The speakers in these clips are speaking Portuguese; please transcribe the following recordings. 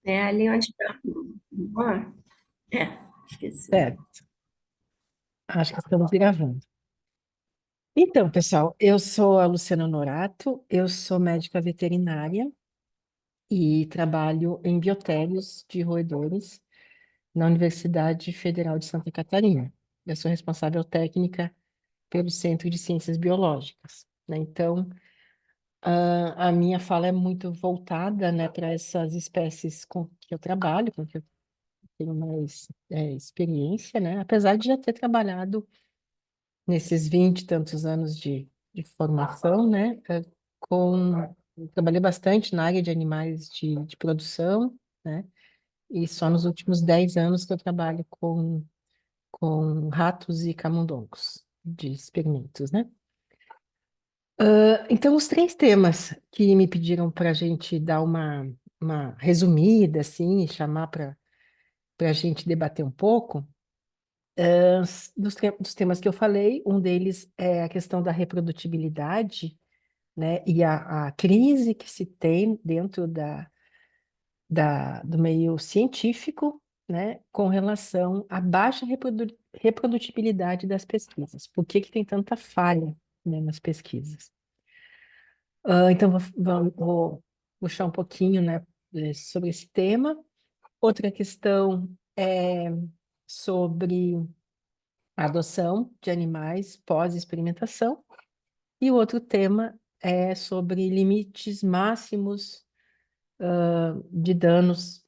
É ali onde tá. Ó, esqueci. Certo, acho que estamos gravando. Então, pessoal, eu sou a Luciana Norato, eu sou médica veterinária e trabalho em biotérios de roedores na Universidade Federal de Santa Catarina. Eu sou responsável técnica pelo Centro de Ciências Biológicas, né? Então, a minha fala é muito voltada, né, para essas espécies com que eu trabalho, com que eu tenho mais experiência, né? Apesar de já ter trabalhado nesses 20 e tantos anos de formação, né? Eu trabalhei bastante na área de animais de produção, né? E só nos últimos 10 anos que eu trabalho com ratos e camundongos de experimentos, né? Então, os três temas que me pediram para a gente dar uma resumida, assim, e chamar para a gente debater um pouco, dos temas que eu falei, um deles é a questão da reprodutibilidade, né, e a crise que se tem dentro do meio científico, né, com relação à baixa reprodutibilidade das pesquisas. Por que que tem tanta falha, né, nas pesquisas? Então, vou puxar um pouquinho, né, sobre esse tema. Outra questão é sobre a adoção de animais pós-experimentação. E o outro tema é sobre limites máximos de danos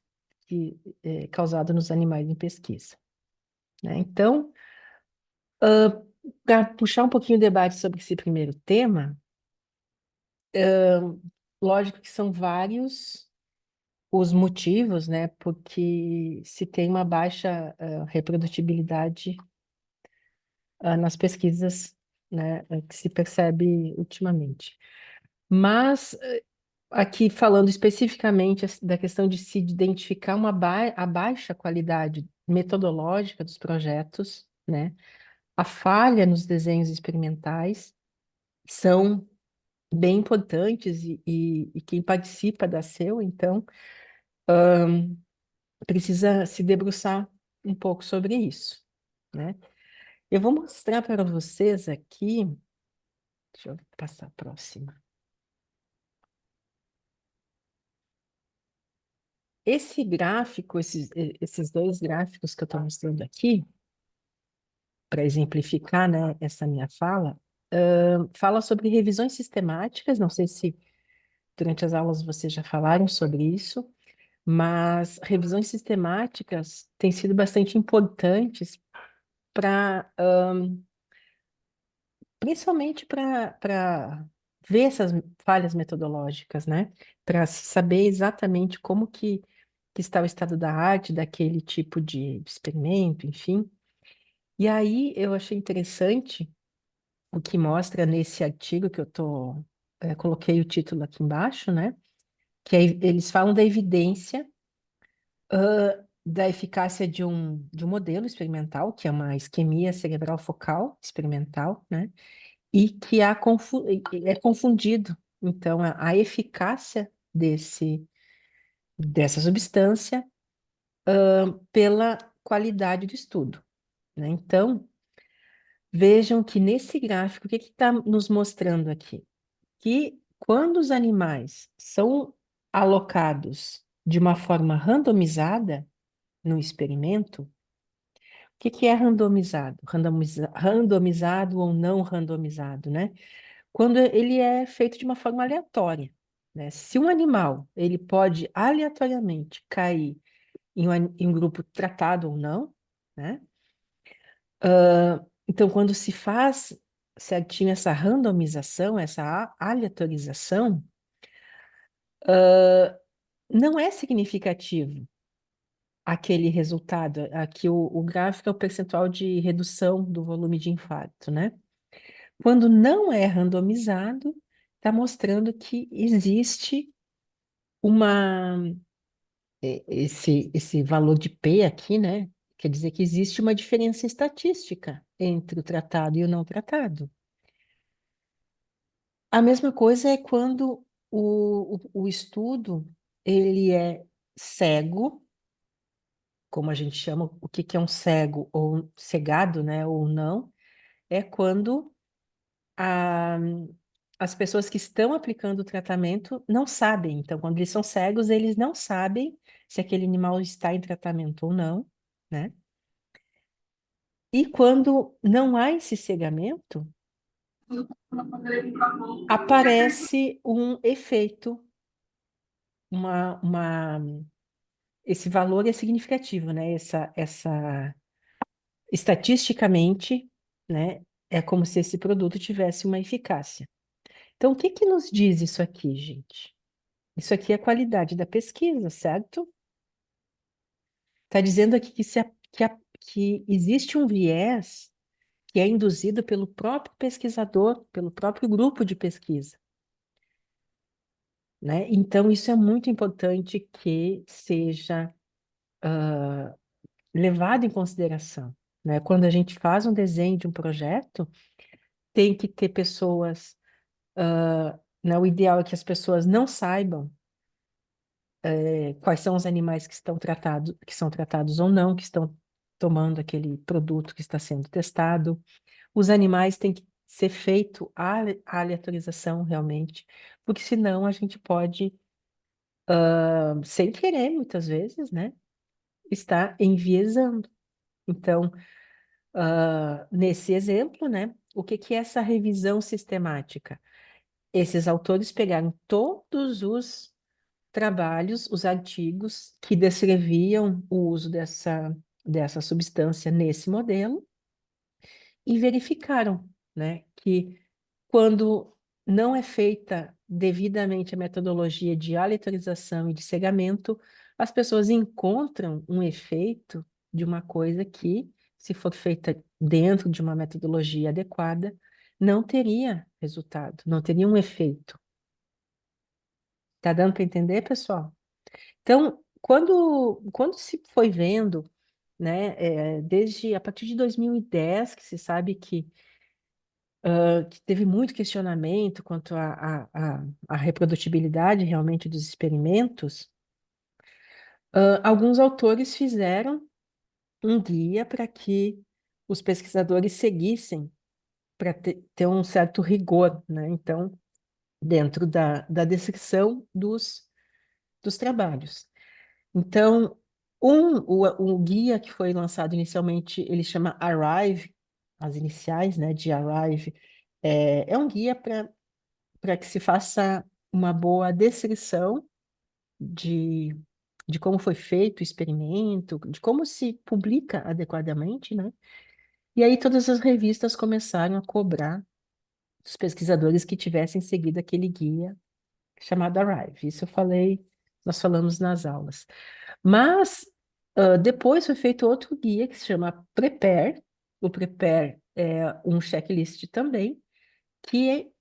causados nos animais em pesquisa, né? Então, para puxar um pouquinho o debate sobre esse primeiro tema, lógico que são vários os motivos, né, porque se tem uma baixa reprodutibilidade nas pesquisas, né, que se percebe ultimamente. Mas aqui falando especificamente da questão de se identificar a baixa qualidade metodológica dos projetos, né, a falha nos desenhos experimentais são bem importantes e quem participa da SEU, então, precisa se debruçar um pouco sobre isso, né? Eu vou mostrar para vocês aqui, deixa eu passar a próxima. Esse gráfico, esses dois gráficos que eu estou mostrando aqui, para exemplificar, né, essa minha fala, fala sobre revisões sistemáticas, não sei se durante as aulas vocês já falaram sobre isso, mas revisões sistemáticas têm sido bastante importantes para, principalmente para ver essas falhas metodológicas, né? Para saber exatamente como que está o estado da arte daquele tipo de experimento, enfim. E aí eu achei interessante o que mostra nesse artigo que coloquei o título aqui embaixo, né? Eles falam da evidência da eficácia de um modelo experimental, que é uma isquemia cerebral focal experimental, né? E que é confundido, então, a eficácia dessa substância pela qualidade do estudo, né? Então, vejam que nesse gráfico, o que está nos mostrando aqui? Que quando os animais são alocados de uma forma randomizada no experimento, o que é randomizado? Randomizado ou não randomizado, né? Quando ele é feito de uma forma aleatória, né? Se um animal ele pode aleatoriamente cair em um grupo tratado ou não, né? Então, quando se faz certinho essa randomização, essa aleatorização, não é significativo aquele resultado. Aqui o gráfico é o percentual de redução do volume de infarto, né? Quando não é randomizado, está mostrando que existe uma, esse valor de P aqui, né? Quer dizer que existe uma diferença estatística entre o tratado e o não tratado. A mesma coisa é quando o estudo ele é cego, como a gente chama, o que que é um cego ou cegado, né, ou não, é quando a, as pessoas que estão aplicando o tratamento não sabem. Então, quando eles são cegos, eles não sabem se aquele animal está em tratamento ou não, né? E quando não há esse cegamento, aparece um efeito, uma, esse valor é significativo, né? Estatisticamente, né? É como se esse produto tivesse uma eficácia. Então, o que que nos diz isso aqui, gente? Isso aqui é a qualidade da pesquisa, certo? Está dizendo aqui que existe um viés que é induzido pelo próprio pesquisador, pelo próprio grupo de pesquisa, né? Então, isso é muito importante que seja levado em consideração, né? Quando a gente faz um desenho de um projeto, tem que ter pessoas, né? O ideal é que as pessoas não saibam quais são os animais que estão tratados, que são tratados ou não, que estão tomando aquele produto que está sendo testado. Os animais têm que ser feito a aleatorização realmente, porque senão a gente pode, sem querer, muitas vezes, né, estar enviesando. Então, nesse exemplo, né, o que que é essa revisão sistemática? Esses autores pegaram todos os trabalhos, os artigos que descreviam o uso dessa substância nesse modelo e verificaram, né, que quando não é feita devidamente a metodologia de aleatorização e de cegamento, as pessoas encontram um efeito de uma coisa que, se for feita dentro de uma metodologia adequada, não teria resultado, não teria um efeito. Tá dando para entender, pessoal? Então, quando se foi vendo, né, desde a partir de 2010, que se sabe que teve muito questionamento quanto à reprodutibilidade realmente dos experimentos, alguns autores fizeram um guia para que os pesquisadores seguissem, para ter um certo rigor, né? Então, dentro da descrição dos trabalhos. Então, o guia que foi lançado inicialmente, ele chama Arrive, as iniciais, né, de Arrive, é um guia para que se faça uma boa descrição de, de como foi feito o experimento, de como se publica adequadamente, né? E aí todas as revistas começaram a cobrar dos pesquisadores que tivessem seguido aquele guia chamado Arrive. Isso nós falamos nas aulas. Mas depois foi feito outro guia que se chama Prepare. O Prepare é um checklist também, que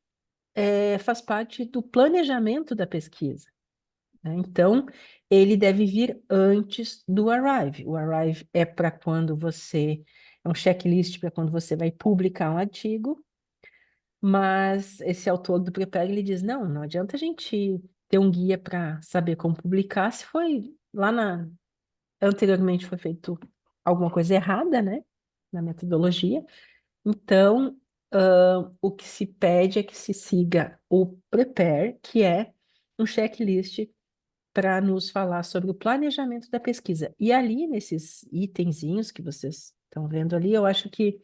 faz parte do planejamento da pesquisa, né? Então, ele deve vir antes do Arrive. O Arrive é para quando é um checklist para quando você vai publicar um artigo, mas esse autor do Prepare, ele diz, não adianta a gente ter um guia para saber como publicar, se foi anteriormente foi feito alguma coisa errada, né, na metodologia. Então, o que se pede é que se siga o Prepare, que é um checklist para nos falar sobre o planejamento da pesquisa. E ali, nesses itenzinhos que vocês estão vendo ali, eu acho que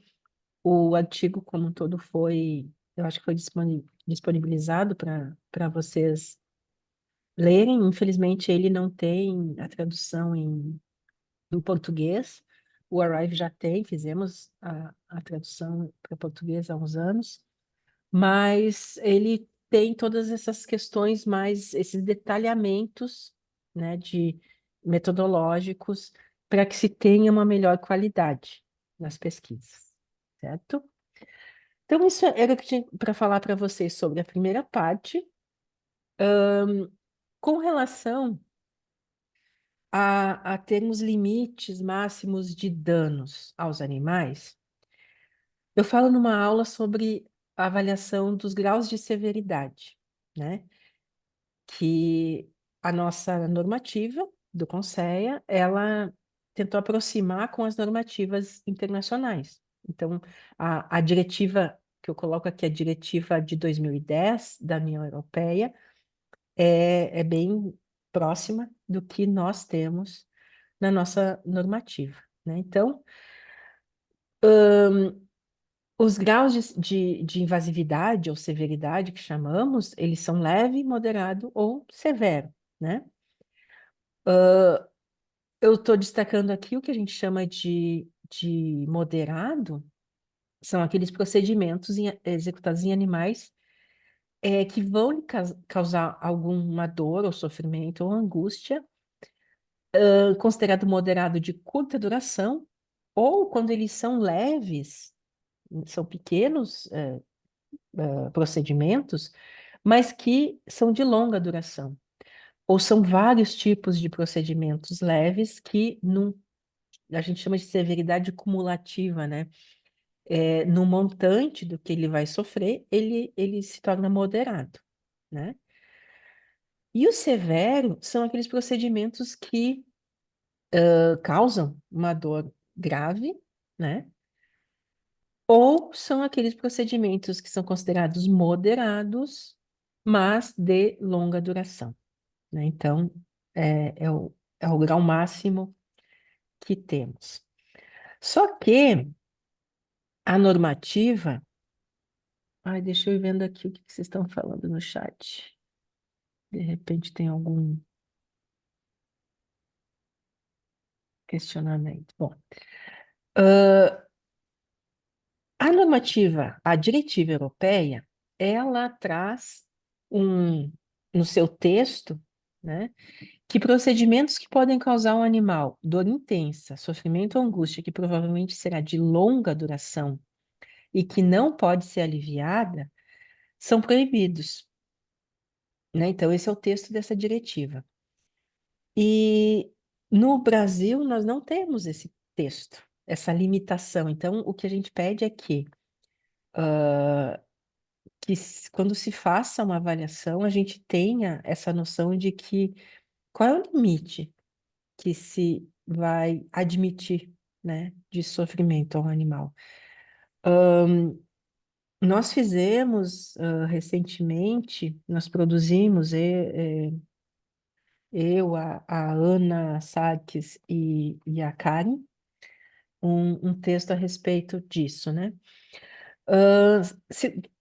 o artigo como um todo eu acho que foi disponibilizado para vocês lerem. Infelizmente, ele não tem a tradução em português. O Arrive já tem, fizemos a tradução para português há uns anos, mas ele tem todas essas questões mais, esses detalhamentos, né, de metodológicos para que se tenha uma melhor qualidade nas pesquisas, certo? Então, isso era o que tinha para falar para vocês sobre a primeira parte. Com relação a termos limites máximos de danos aos animais, eu falo numa aula sobre a avaliação dos graus de severidade, né? Que a nossa normativa do CONSEA, ela tentou aproximar com as normativas internacionais. Então, a diretiva que eu coloco aqui, a diretiva de 2010 da União Europeia, é bem próxima do que nós temos na nossa normativa, né? Então, os graus de invasividade ou severidade que chamamos, eles são leve, moderado ou severo, né? Eu estou destacando aqui o que a gente chama de moderado, são aqueles procedimentos executados em animais que vão lhe causar alguma dor ou sofrimento ou angústia, considerado moderado de curta duração, ou quando eles são leves, são pequenos procedimentos, mas que são de longa duração. Ou são vários tipos de procedimentos leves que a gente chama de severidade cumulativa, né? No montante do que ele vai sofrer, ele se torna moderado, né? E o severo são aqueles procedimentos que causam uma dor grave, né? Ou são aqueles procedimentos que são considerados moderados, mas de longa duração, né? Então, é o grau máximo que temos. Só que a normativa. Ai, deixa eu ir vendo aqui o que que vocês estão falando no chat. De repente tem algum questionamento. Bom, a normativa, a diretiva europeia, ela traz um, no seu texto, né, que procedimentos que podem causar ao animal dor intensa, sofrimento ou angústia, que provavelmente será de longa duração e que não pode ser aliviada, são proibidos, né? Então, esse é o texto dessa diretiva. E no Brasil, nós não temos esse texto, essa limitação. Então, o que a gente pede é quando se faça uma avaliação, a gente tenha essa noção de que qual é o limite que se vai admitir, né, de sofrimento ao animal. Nós fizemos recentemente, nós produzimos, a Ana Sarques e a Karen, um texto a respeito disso, né? Ah,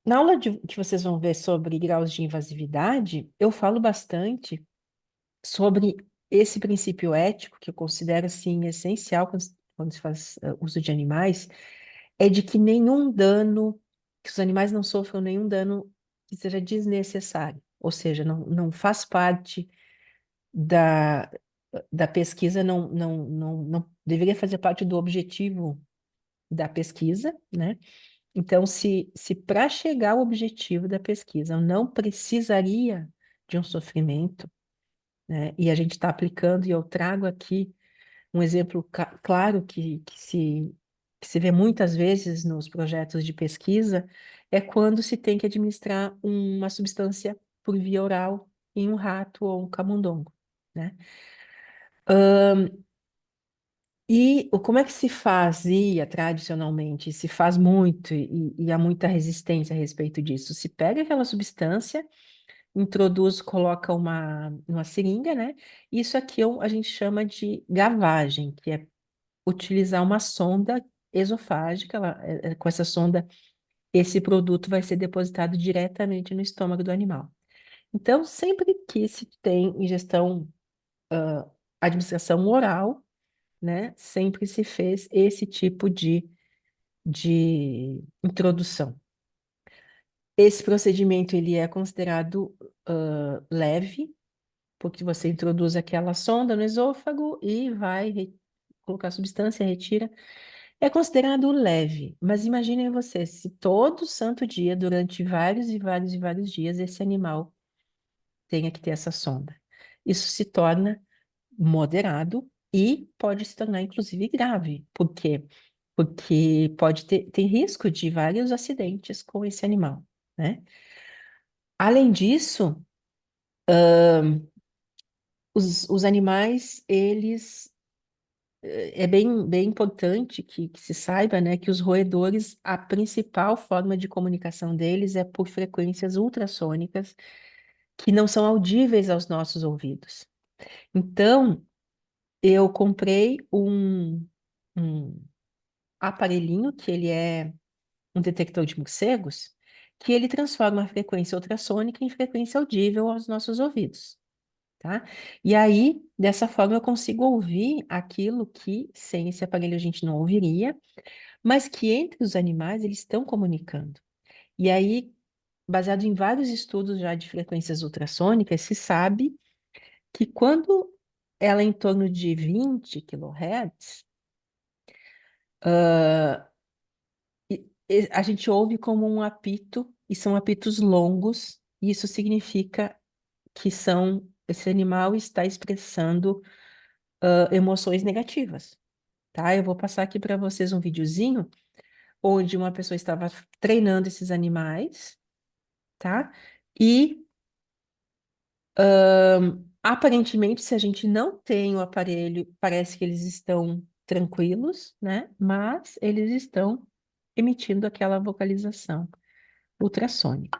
na aula que vocês vão ver sobre graus de invasividade, eu falo bastante sobre esse princípio ético, que eu considero, assim, essencial quando se faz uso de animais, é de que nenhum dano, que os animais não sofram nenhum dano que seja desnecessário, ou seja, não faz parte da, da pesquisa, não deveria fazer parte do objetivo da pesquisa, né? Então, se para chegar ao objetivo da pesquisa eu não precisaria de um sofrimento, né? E a gente está aplicando, e eu trago aqui um exemplo claro que se vê muitas vezes nos projetos de pesquisa, é quando se tem que administrar uma substância por via oral em um rato ou um camundongo, né? E como é que se fazia tradicionalmente? Se faz muito e há muita resistência a respeito disso. Se pega aquela substância, introduz, coloca uma seringa, né? Isso aqui a gente chama de gavagem, que é utilizar uma sonda esofágica. Com essa sonda, esse produto vai ser depositado diretamente no estômago do animal. Então, sempre que se tem ingestão, administração oral, né? Sempre se fez esse tipo de introdução. Esse procedimento ele é considerado leve, porque você introduz aquela sonda no esôfago e vai colocar a substância, retira. É considerado leve, mas imaginem você, se todo santo dia, durante vários e vários e vários dias, esse animal tenha que ter essa sonda. Isso se torna moderado e pode se tornar, inclusive, grave. Por quê? Porque tem risco de vários acidentes com esse animal, né? Além disso, os animais, eles é bem importante que se saiba, né, que os roedores, a principal forma de comunicação deles é por frequências ultrassônicas que não são audíveis aos nossos ouvidos. Então, eu comprei um aparelhinho que ele é um detector de morcegos, que ele transforma a frequência ultrassônica em frequência audível aos nossos ouvidos, tá? E aí, dessa forma, eu consigo ouvir aquilo que sem esse aparelho a gente não ouviria, mas que entre os animais eles estão comunicando. E aí, baseado em vários estudos já de frequências ultrassônicas, se sabe que quando ela é em torno de 20 kHz, a gente ouve como um apito, e são apitos longos, e isso significa que esse animal está expressando emoções negativas, tá? Eu vou passar aqui para vocês um videozinho onde uma pessoa estava treinando esses animais, tá? E aparentemente, se a gente não tem o aparelho, parece que eles estão tranquilos, né? Mas eles estão emitindo aquela vocalização ultrassônica.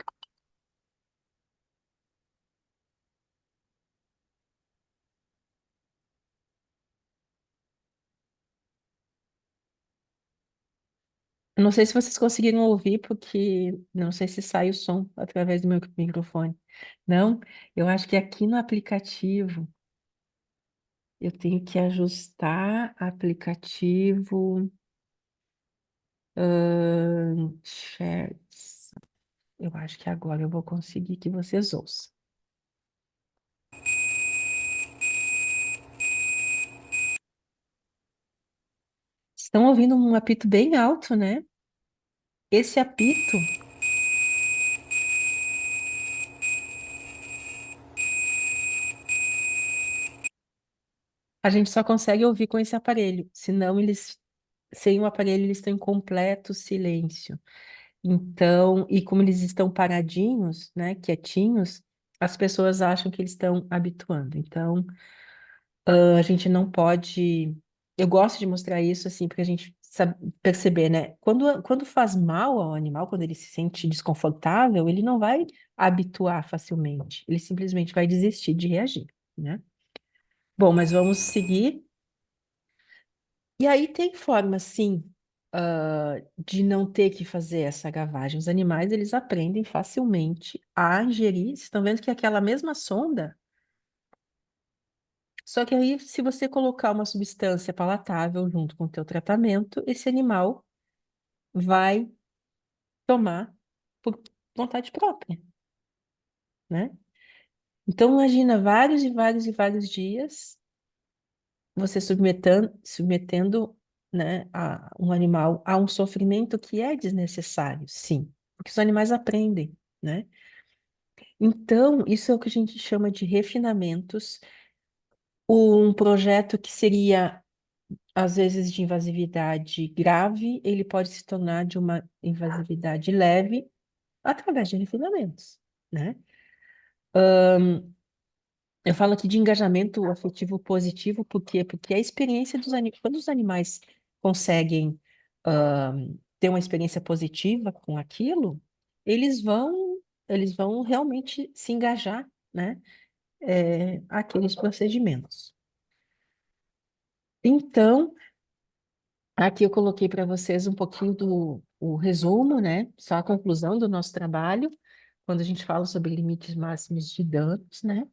Eu não sei se vocês conseguiram ouvir, porque não sei se sai o som através do meu microfone. Não, eu acho que aqui no aplicativo eu tenho que ajustar aplicativo shares. Eu acho que agora eu vou conseguir que vocês ouçam. Estão ouvindo um apito bem alto, né? Esse apito a gente só consegue ouvir com esse aparelho, senão sem o aparelho, eles estão em completo silêncio. Então, e como eles estão paradinhos, né, quietinhos, as pessoas acham que eles estão habituando. Então, a gente não pode. Eu gosto de mostrar isso assim, para a gente perceber, né? Quando faz mal ao animal, quando ele se sente desconfortável, ele não vai habituar facilmente, ele simplesmente vai desistir de reagir, né? Bom, mas vamos seguir. E aí tem forma, sim, de não ter que fazer essa gavagem. Os animais, eles aprendem facilmente a ingerir. Vocês estão vendo que é aquela mesma sonda, só que aí, se você colocar uma substância palatável junto com o teu tratamento, esse animal vai tomar por vontade própria, né? Então, imagina vários e vários e vários dias você submetendo, né, um animal a um sofrimento que é desnecessário, sim, porque os animais aprendem, né? Então, isso é o que a gente chama de refinamentos. Um projeto que seria, às vezes, de invasividade grave, ele pode se tornar de uma invasividade leve através de refinamentos, né? Eu falo aqui de engajamento afetivo positivo, por quê? Porque a experiência dos animais, quando os animais conseguem ter uma experiência positiva com aquilo, eles vão, eles vão realmente se engajar, né? Aqueles procedimentos. Então, aqui eu coloquei para vocês um pouquinho do o resumo, né? Só a conclusão do nosso trabalho, quando a gente fala sobre limites máximos de danos, né?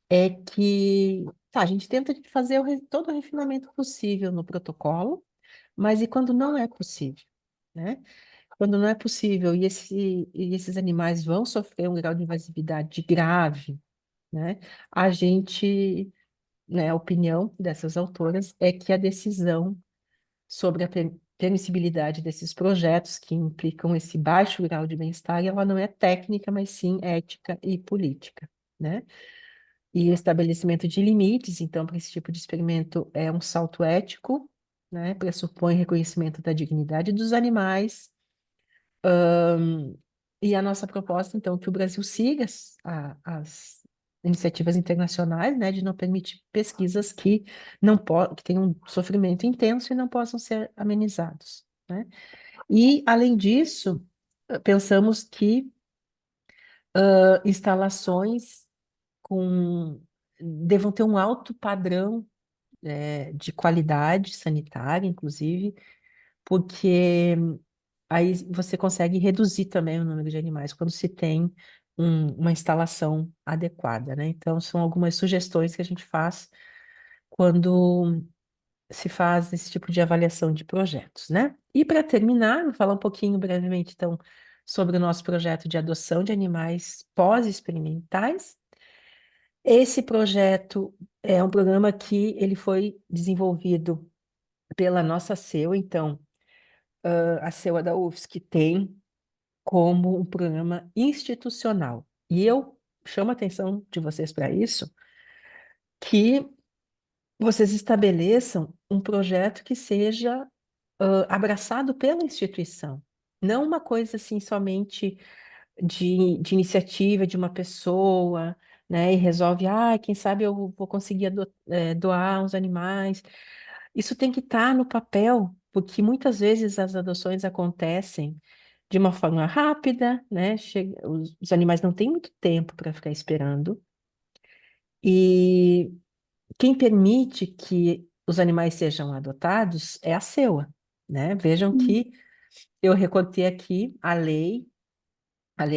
É que tá, a gente tenta fazer todo o refinamento possível no protocolo, mas e quando não é possível, né? Quando não é possível e esses animais vão sofrer um grau de invasividade grave, né? A gente, né, a opinião dessas autoras é que a decisão sobre a permissibilidade desses projetos que implicam esse baixo grau de bem-estar, ela não é técnica, mas sim ética e política, né? E o estabelecimento de limites, então, para esse tipo de experimento é um salto ético, né? Pressupõe reconhecimento da dignidade dos animais. E a nossa proposta, então, é que o Brasil siga as iniciativas internacionais, né, de não permitir pesquisas que não que tenham um sofrimento intenso e não possam ser amenizados, né? E, além disso, pensamos que instalações com devam ter um alto padrão de qualidade sanitária, inclusive, porque aí você consegue reduzir também o número de animais quando se tem uma instalação adequada, né? Então, são algumas sugestões que a gente faz quando se faz esse tipo de avaliação de projetos, né? E para terminar, vou falar um pouquinho brevemente, então, sobre o nosso projeto de adoção de animais pós-experimentais. Esse projeto é um programa que ele foi desenvolvido pela nossa CEU, então, a CEU da UFSC tem como um programa institucional. E eu chamo a atenção de vocês para isso, que vocês estabeleçam um projeto que seja abraçado pela instituição, não uma coisa assim somente de iniciativa de uma pessoa, né, e resolve, quem sabe eu vou conseguir doar uns animais. Isso tem que estar no papel, porque muitas vezes as adoções acontecem de uma forma rápida, né? Os animais não têm muito tempo para ficar esperando. E quem permite que os animais sejam adotados é a CEUA, né? Vejam Hum, que eu recortei aqui a Lei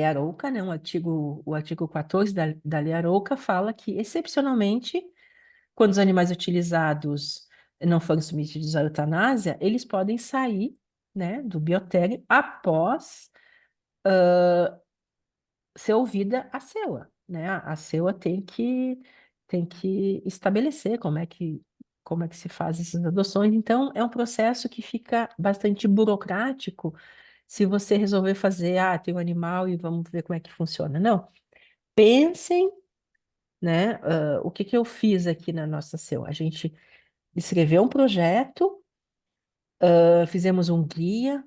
Arouca, né? O artigo 14 da Lei Arouca fala que, excepcionalmente, quando os animais utilizados não forem submetidos à eutanásia, eles podem sair, né, do biotério após ser ouvida a CEUA, né? A CEUA tem que estabelecer como é que se faz essas adoções. Então, é um processo que fica bastante burocrático se você resolver fazer, tem um animal e vamos ver como é que funciona. Não, pensem, né? O que que eu fiz aqui na nossa CEUA? A gente escreveu um projeto, fizemos um guia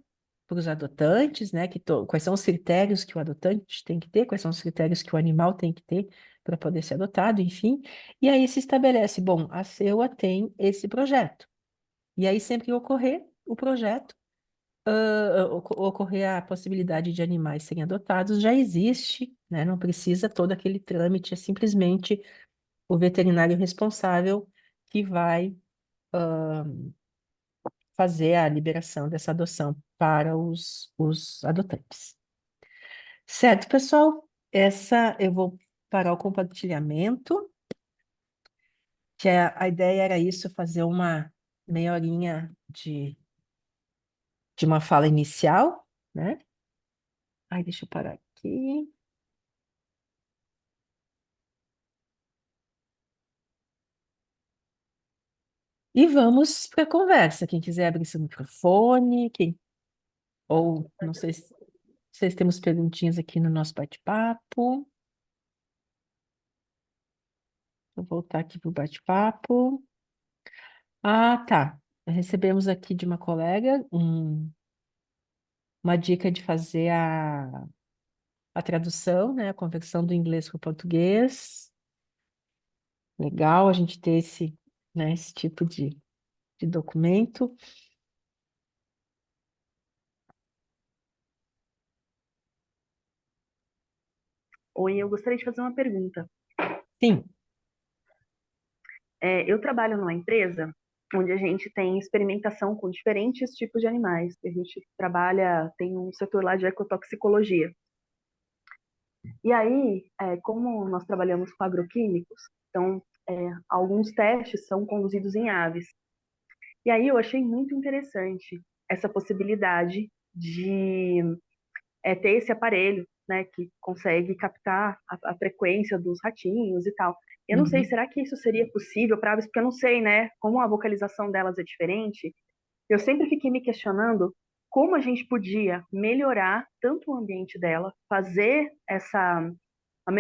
para os adotantes, né? Quais são os critérios que o adotante tem que ter, quais são os critérios que o animal tem que ter para poder ser adotado, enfim. E aí se estabelece, bom, a CEUA tem esse projeto. E aí, sempre que ocorrer o projeto, ocorrer a possibilidade de animais serem adotados, já existe, né? Não precisa todo aquele trâmite, é simplesmente o veterinário responsável que vai fazer a liberação dessa adoção para os adotantes. Certo, pessoal? Eu vou parar o compartilhamento, que a ideia era isso, fazer uma meia horinha de uma fala inicial, né? Ai, deixa eu parar aqui. E vamos para a conversa. Quem quiser abrir seu microfone, ou não sei se vocês temos perguntinhas aqui no nosso bate-papo. Vou voltar aqui para o bate-papo. Tá. Recebemos aqui de uma colega uma dica de fazer a tradução, né? A conversão do inglês para o português. Legal a gente ter esse tipo de documento. Oi, eu gostaria de fazer uma pergunta. Sim. Eu trabalho numa empresa onde a gente tem experimentação com diferentes tipos de animais. A gente tem um setor lá de ecotoxicologia. E aí, como nós trabalhamos com agroquímicos, então alguns testes são conduzidos em aves. E aí eu achei muito interessante essa possibilidade de ter esse aparelho, né, que consegue captar a frequência dos ratinhos e tal. Eu não sei, Uhum. será que isso seria possível para aves? Porque eu não sei, né, como a vocalização delas é diferente. Eu sempre fiquei me questionando como a gente podia melhorar tanto o ambiente dela, fazer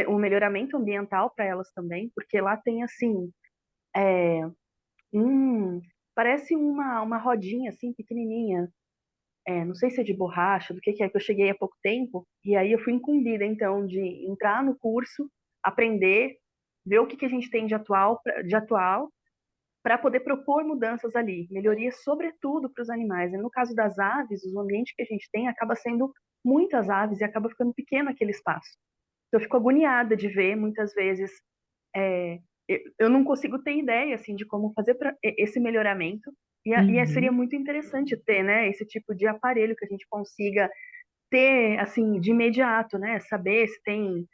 um melhoramento ambiental para elas também, porque lá tem assim, é, um, parece uma rodinha assim pequenininha, não sei se é de borracha, do que é, que eu cheguei há pouco tempo, e aí eu fui incumbida, então, de entrar no curso, aprender, ver o que que a gente tem de atual para poder propor mudanças ali, melhorias sobretudo para os animais. E no caso das aves, o ambiente que a gente tem acaba sendo muitas aves e acaba ficando pequeno aquele espaço. Então, eu fico agoniada de ver muitas vezes. é, eu não consigo ter ideia assim de como fazer esse melhoramento. Seria Uhum, muito interessante ter, né, esse tipo de aparelho que a gente consiga ter assim de imediato, né, saber se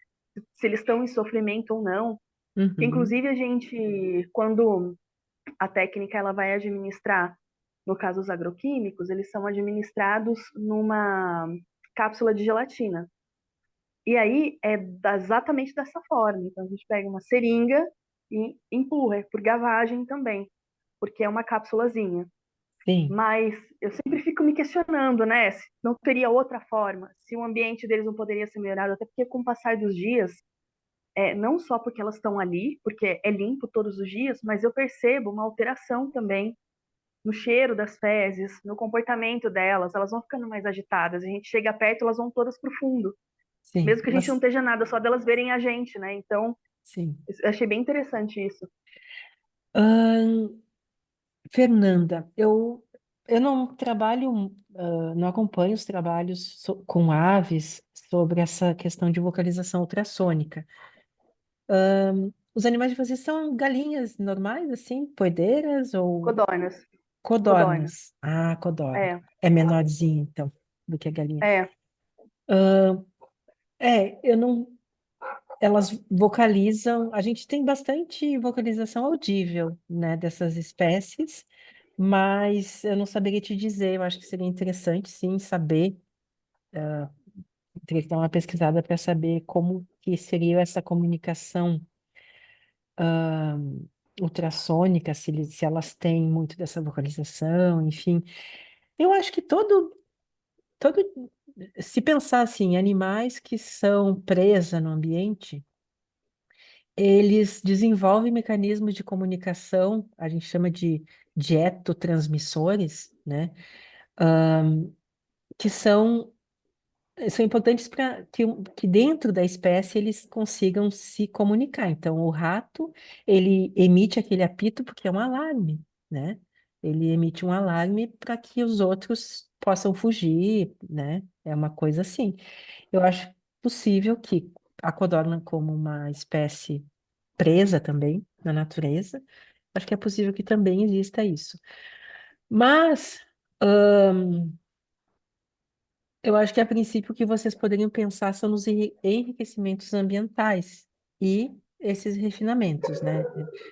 eles estão em sofrimento ou não. Que, uhum, inclusive a gente, quando a técnica ela vai administrar, no caso os agroquímicos, eles são administrados numa cápsula de gelatina. E aí exatamente dessa forma. Então a gente pega uma seringa e empurra, é por gavagem também, porque é uma cápsulazinha. sim, Mas eu sempre fico me questionando, né? Se não teria outra forma, se o ambiente deles não poderia ser melhorado, até porque com o passar dos dias, não só porque elas estão ali, porque é limpo todos os dias, mas eu percebo uma alteração também no cheiro das fezes, no comportamento delas, elas vão ficando mais agitadas. A gente chega perto, elas vão todas pro fundo, sim, mesmo que a gente não esteja nada, só delas verem a gente, né? Então, sim. eu achei bem interessante isso. Ahn, Fernanda, eu não trabalho, não acompanho os trabalhos com aves sobre essa questão de vocalização ultrassônica. Os animais de vocês são galinhas normais, assim, poedeiras ou Codornas, codorna. codornas? Ah, codorna. É, É menorzinho, então, do que a galinha. é. Eu não. Elas vocalizam. A gente tem bastante vocalização audível, né, dessas espécies, mas eu não saberia te dizer. Eu acho que seria interessante, sim, saber. Teria que dar uma pesquisada para saber como que seria essa comunicação ultrassônica, se elas têm muito dessa vocalização, enfim. Eu acho que todo, se pensar assim, animais que são presa no ambiente, eles desenvolvem mecanismos de comunicação, a gente chama de dietotransmissores, né? Que são importantes para que dentro da espécie eles consigam se comunicar. Então, o rato, ele emite aquele apito porque é um alarme, né? Ele emite um alarme para que os outros possam fugir, né? É uma coisa assim. Eu acho possível que a codorna, como uma espécie presa também na natureza, acho que é possível que também exista isso. Mas eu acho que a princípio o que vocês poderiam pensar são nos enriquecimentos ambientais e esses refinamentos, né?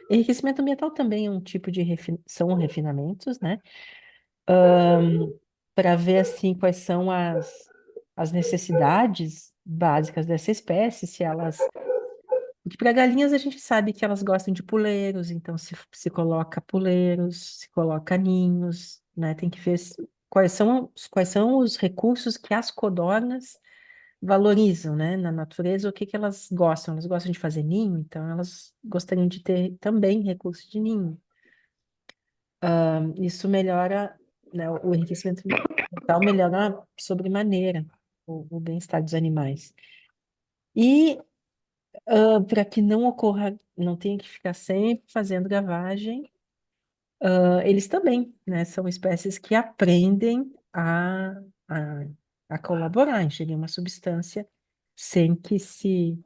Enriquecimento ambiental também é um tipo de são refinamentos, né? Para ver assim quais são as necessidades básicas dessa espécie, se elas. Porque para galinhas a gente sabe que elas gostam de puleiros, então se coloca puleiros, se coloca ninhos, né? Tem que ver quais são os recursos que as codornas valorizam, né, na natureza, o que que elas gostam. Elas gostam de fazer ninho, então elas gostariam de ter também recursos de ninho. Isso melhora, né, o enriquecimento ambiental melhora sobremaneira o bem-estar dos animais. E para que não ocorra, não tenha que ficar sempre fazendo gavagem, eles também, né, são espécies que aprendem a, a colaborar, ingerir uma substância sem que se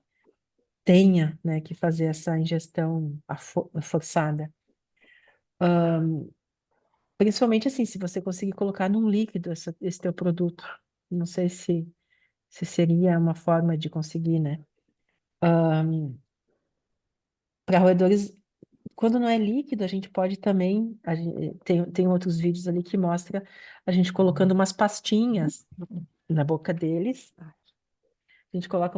tenha, né, que fazer essa ingestão forçada. Principalmente assim, se você conseguir colocar num líquido esse teu produto. Não sei se seria uma forma de conseguir, né? Para roedores, quando não é líquido, a gente pode também. Tem outros vídeos ali que mostra a gente colocando umas pastinhas na boca deles. A gente coloca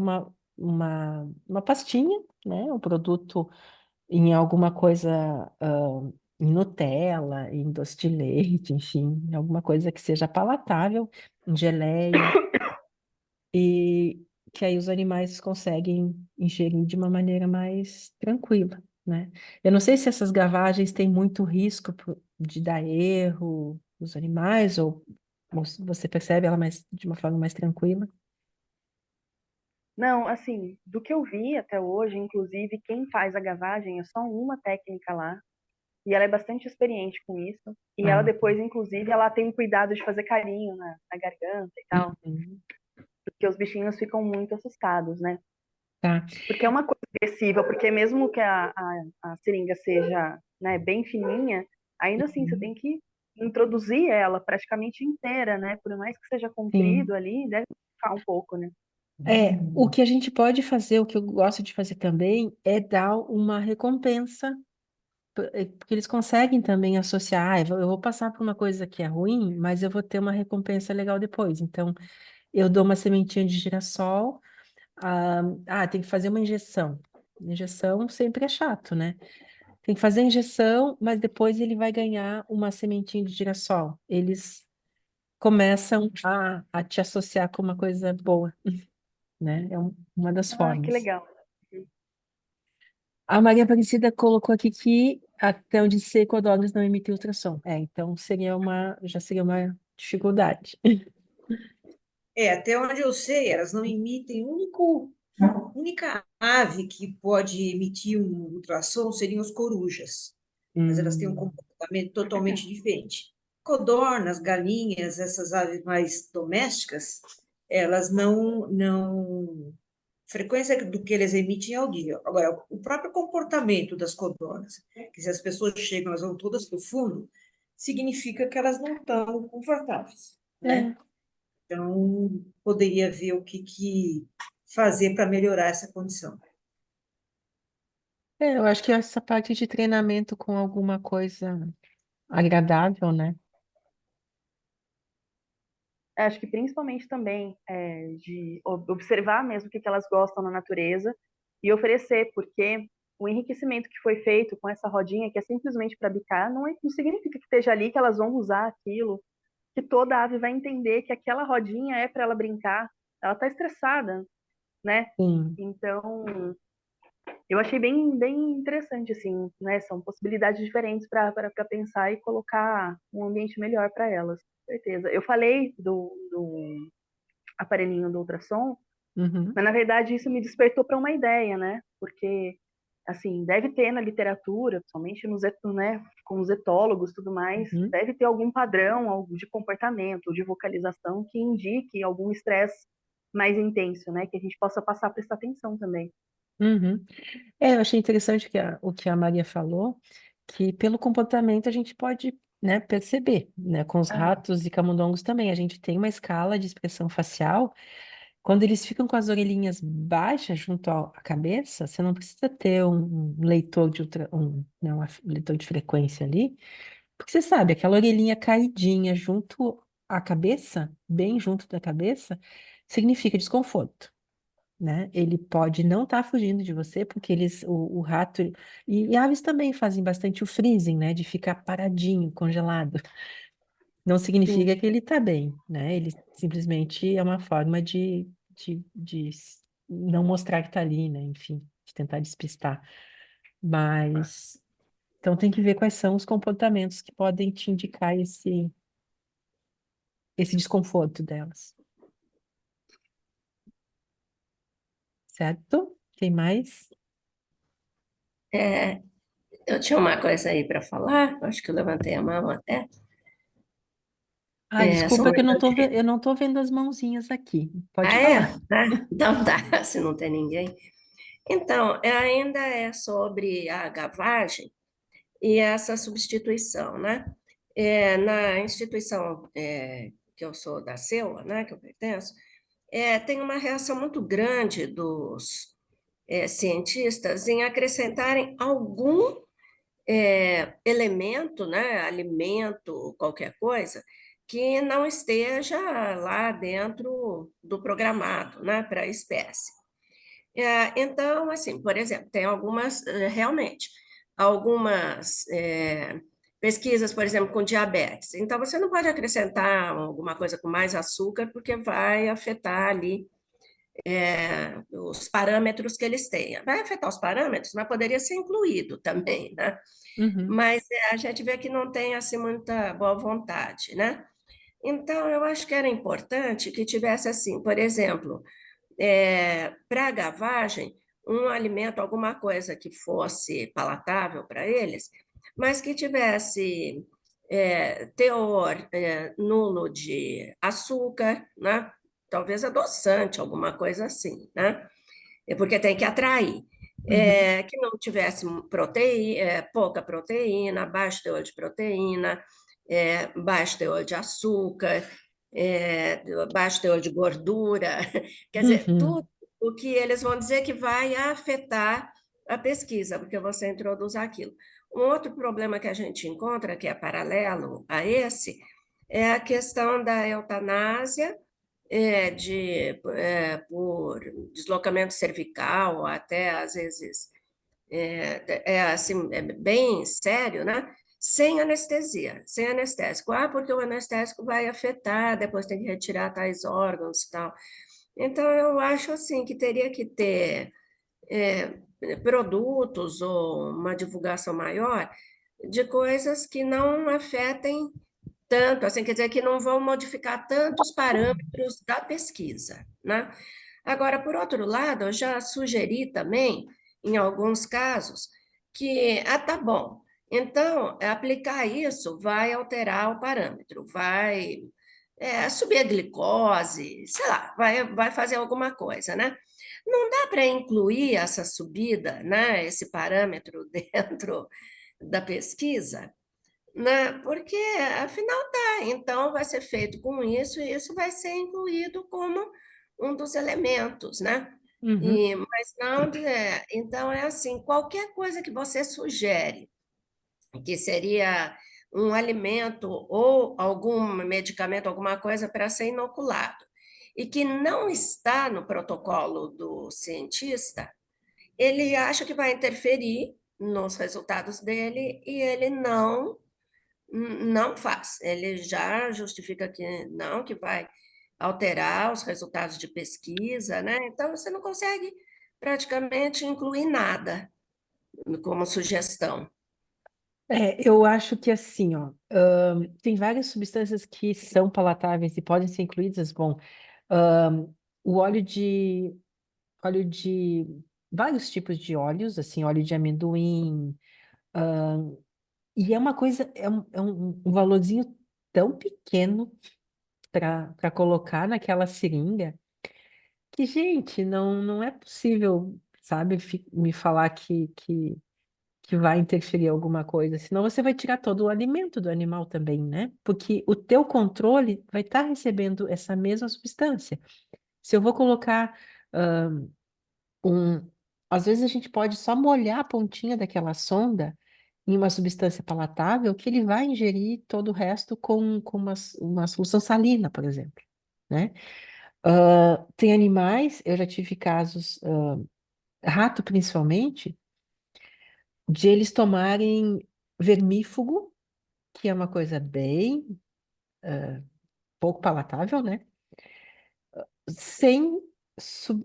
uma pastinha, né? O produto em alguma coisa, em Nutella, em doce de leite, enfim, em alguma coisa que seja palatável, em geleia, e que aí os animais conseguem ingerir de uma maneira mais tranquila, né? Eu não sei se essas gavagens têm muito risco de dar erro nos animais, ou se você percebe ela de uma forma mais tranquila. Não, assim, do que eu vi até hoje, inclusive, quem faz a gavagem é só uma técnica lá, e ela é bastante experiente com isso. E ela Ah, depois, inclusive, ela tem o cuidado de fazer carinho na garganta e tal, uhum, porque os bichinhos ficam muito assustados, né? tá. Porque é uma coisa agressiva, porque mesmo que a seringa seja, né, bem fininha, ainda assim você Uhum, tem que introduzir ela praticamente inteira, né? Por mais que seja sim. comprido ali, deve ficar um pouco, né? O que a gente pode fazer, o que eu gosto de fazer também, é dar uma recompensa, porque eles conseguem também associar, eu vou passar por uma coisa que é ruim, mas eu vou ter uma recompensa legal depois. Então, eu dou uma sementinha de girassol, tem que fazer uma injeção. Injeção sempre é chato, né? Tem que fazer a injeção, mas depois ele vai ganhar uma sementinha de girassol. Eles começam a te associar com uma coisa boa, né? É uma das Ah, que formas. legal. A Maria Aparecida colocou aqui que até onde sei, codornas não emitem ultrassom. Então já seria uma dificuldade. Até onde eu sei, elas não emitem, única ave que pode emitir um ultrassom seriam os corujas, mas elas têm um Hum, comportamento totalmente diferente. Codornas, galinhas, essas aves mais domésticas, elas não frequência do que eles emitem ao dia. Agora, o próprio comportamento das codornas, que se as pessoas chegam, elas vão todas para o fundo, significa que elas não estão confortáveis, né? é, Então, poderia ver o que fazer para melhorar essa condição. eu acho que essa parte de treinamento com alguma coisa agradável, né? Acho que principalmente também de observar mesmo o que elas gostam na natureza e oferecer, porque o enriquecimento que foi feito com essa rodinha, que é simplesmente para bicar, não significa que esteja ali que elas vão usar aquilo, que toda ave vai entender que aquela rodinha é para ela brincar. Ela está estressada, né? Sim. Então, eu achei bem interessante, assim, né? São possibilidades diferentes para pensar e colocar um ambiente melhor para elas, com certeza. Eu falei do aparelhinho do ultrassom, Uhum, mas na verdade isso me despertou para uma ideia, né? Porque, assim, deve ter na literatura, principalmente né, com os etólogos e tudo mais, uhum, deve ter algum padrão algo de comportamento, de vocalização que indique algum estresse mais intenso, né? Que a gente possa passar a prestar atenção também. uhum. Eu achei interessante o que a Maria falou, que pelo comportamento a gente pode, né, perceber, né, com os Aham. ratos e camundongos também. A gente tem uma escala de expressão facial. Quando eles ficam com as orelhinhas baixas junto à cabeça, você não precisa ter um leitor de né, leitor de frequência ali, porque você sabe, aquela orelhinha caidinha junto à cabeça, bem junto da cabeça, significa desconforto, né? Ele pode não estar fugindo de você, porque o rato, e aves também fazem bastante o freezing, né? De ficar paradinho, congelado. Não Sim. significa que ele está bem, né? Ele simplesmente é uma forma de não mostrar que está ali, né? Enfim, de tentar despistar. Mas, então tem que ver quais são os comportamentos que podem te indicar esse desconforto delas, certo? Tem mais? É, eu tinha uma coisa aí para falar, acho que eu levantei a mão até. São Desculpa que eu não tô vendo as mãozinhas aqui. Pode Ah, é? falar. Então tá, se não tem ninguém. Então, ainda é sobre a gavagem e essa substituição, né? Na instituição que eu sou da CEUA, né, que eu pertenço, tem uma reação muito grande dos cientistas em acrescentarem algum elemento, né, alimento, qualquer coisa, que não esteja lá dentro do programado, né, para a espécie. Então, assim, por exemplo, tem algumas, realmente, algumas pesquisas, por exemplo, com diabetes. Então, você não pode acrescentar alguma coisa com mais açúcar, porque vai afetar ali os parâmetros que eles têm. Vai afetar os parâmetros, mas poderia ser incluído também, né? Uhum, Mas a gente vê que não tem, assim, muita boa vontade, né? Então, eu acho que era importante que tivesse, assim, por exemplo, para a gavagem, um alimento, alguma coisa que fosse palatável para eles, mas que tivesse teor nulo de açúcar, né? Talvez adoçante, alguma coisa assim, né? Porque tem que atrair. Uhum. Que não tivesse pouca proteína, baixo teor de proteína, baixo teor de açúcar, baixo teor de gordura. Quer dizer, tudo Uhum. o que eles vão dizer que vai afetar a pesquisa, porque você introduz aquilo. Um outro problema que a gente encontra, que é paralelo a esse, é a questão da eutanásia por deslocamento cervical, até às vezes assim, é bem sério, né? Sem anestesia, sem anestésico. Ah, porque o anestésico vai afetar, depois tem que retirar tais órgãos e tal. Então, eu acho assim que teria que ter é, produtos ou uma divulgação maior de coisas que não afetem tanto, assim, quer dizer, que não vão modificar tantos parâmetros da pesquisa, né? Agora, por outro lado, eu já sugeri também, em alguns casos, que, tá bom, então, aplicar isso vai alterar o parâmetro, vai subir a glicose, sei lá, vai fazer alguma coisa, né? Não dá para incluir essa subida, né, esse parâmetro dentro da pesquisa, né? Porque afinal tá, então vai ser feito com isso e isso vai ser incluído como um dos elementos, né? Uhum. Mas não, então é assim, qualquer coisa que você sugere, que seria um alimento ou algum medicamento, alguma coisa para ser inoculado, e que não está no protocolo do cientista, ele acha que vai interferir nos resultados dele e ele não faz. Ele já justifica que não, que vai alterar os resultados de pesquisa, né? Então, você não consegue praticamente incluir nada como sugestão. Eu acho que assim, ó, tem várias substâncias que são palatáveis e podem ser incluídas. Bom, ahn, o óleo de vários tipos de óleos, assim, óleo de amendoim, e é uma coisa, é um valorzinho tão pequeno para colocar naquela seringa que, gente, não é possível, sabe, me falar que vai interferir alguma coisa, senão você vai tirar todo o alimento do animal também, né? Porque o teu controle vai estar recebendo essa mesma substância. Se eu vou colocar um. Às vezes a gente pode só molhar a pontinha daquela sonda em uma substância palatável que ele vai ingerir todo o resto com uma solução salina, por exemplo, né? Tem animais, eu já tive casos, rato principalmente, de eles tomarem vermífugo, que é uma coisa bem pouco palatável, né? Sem,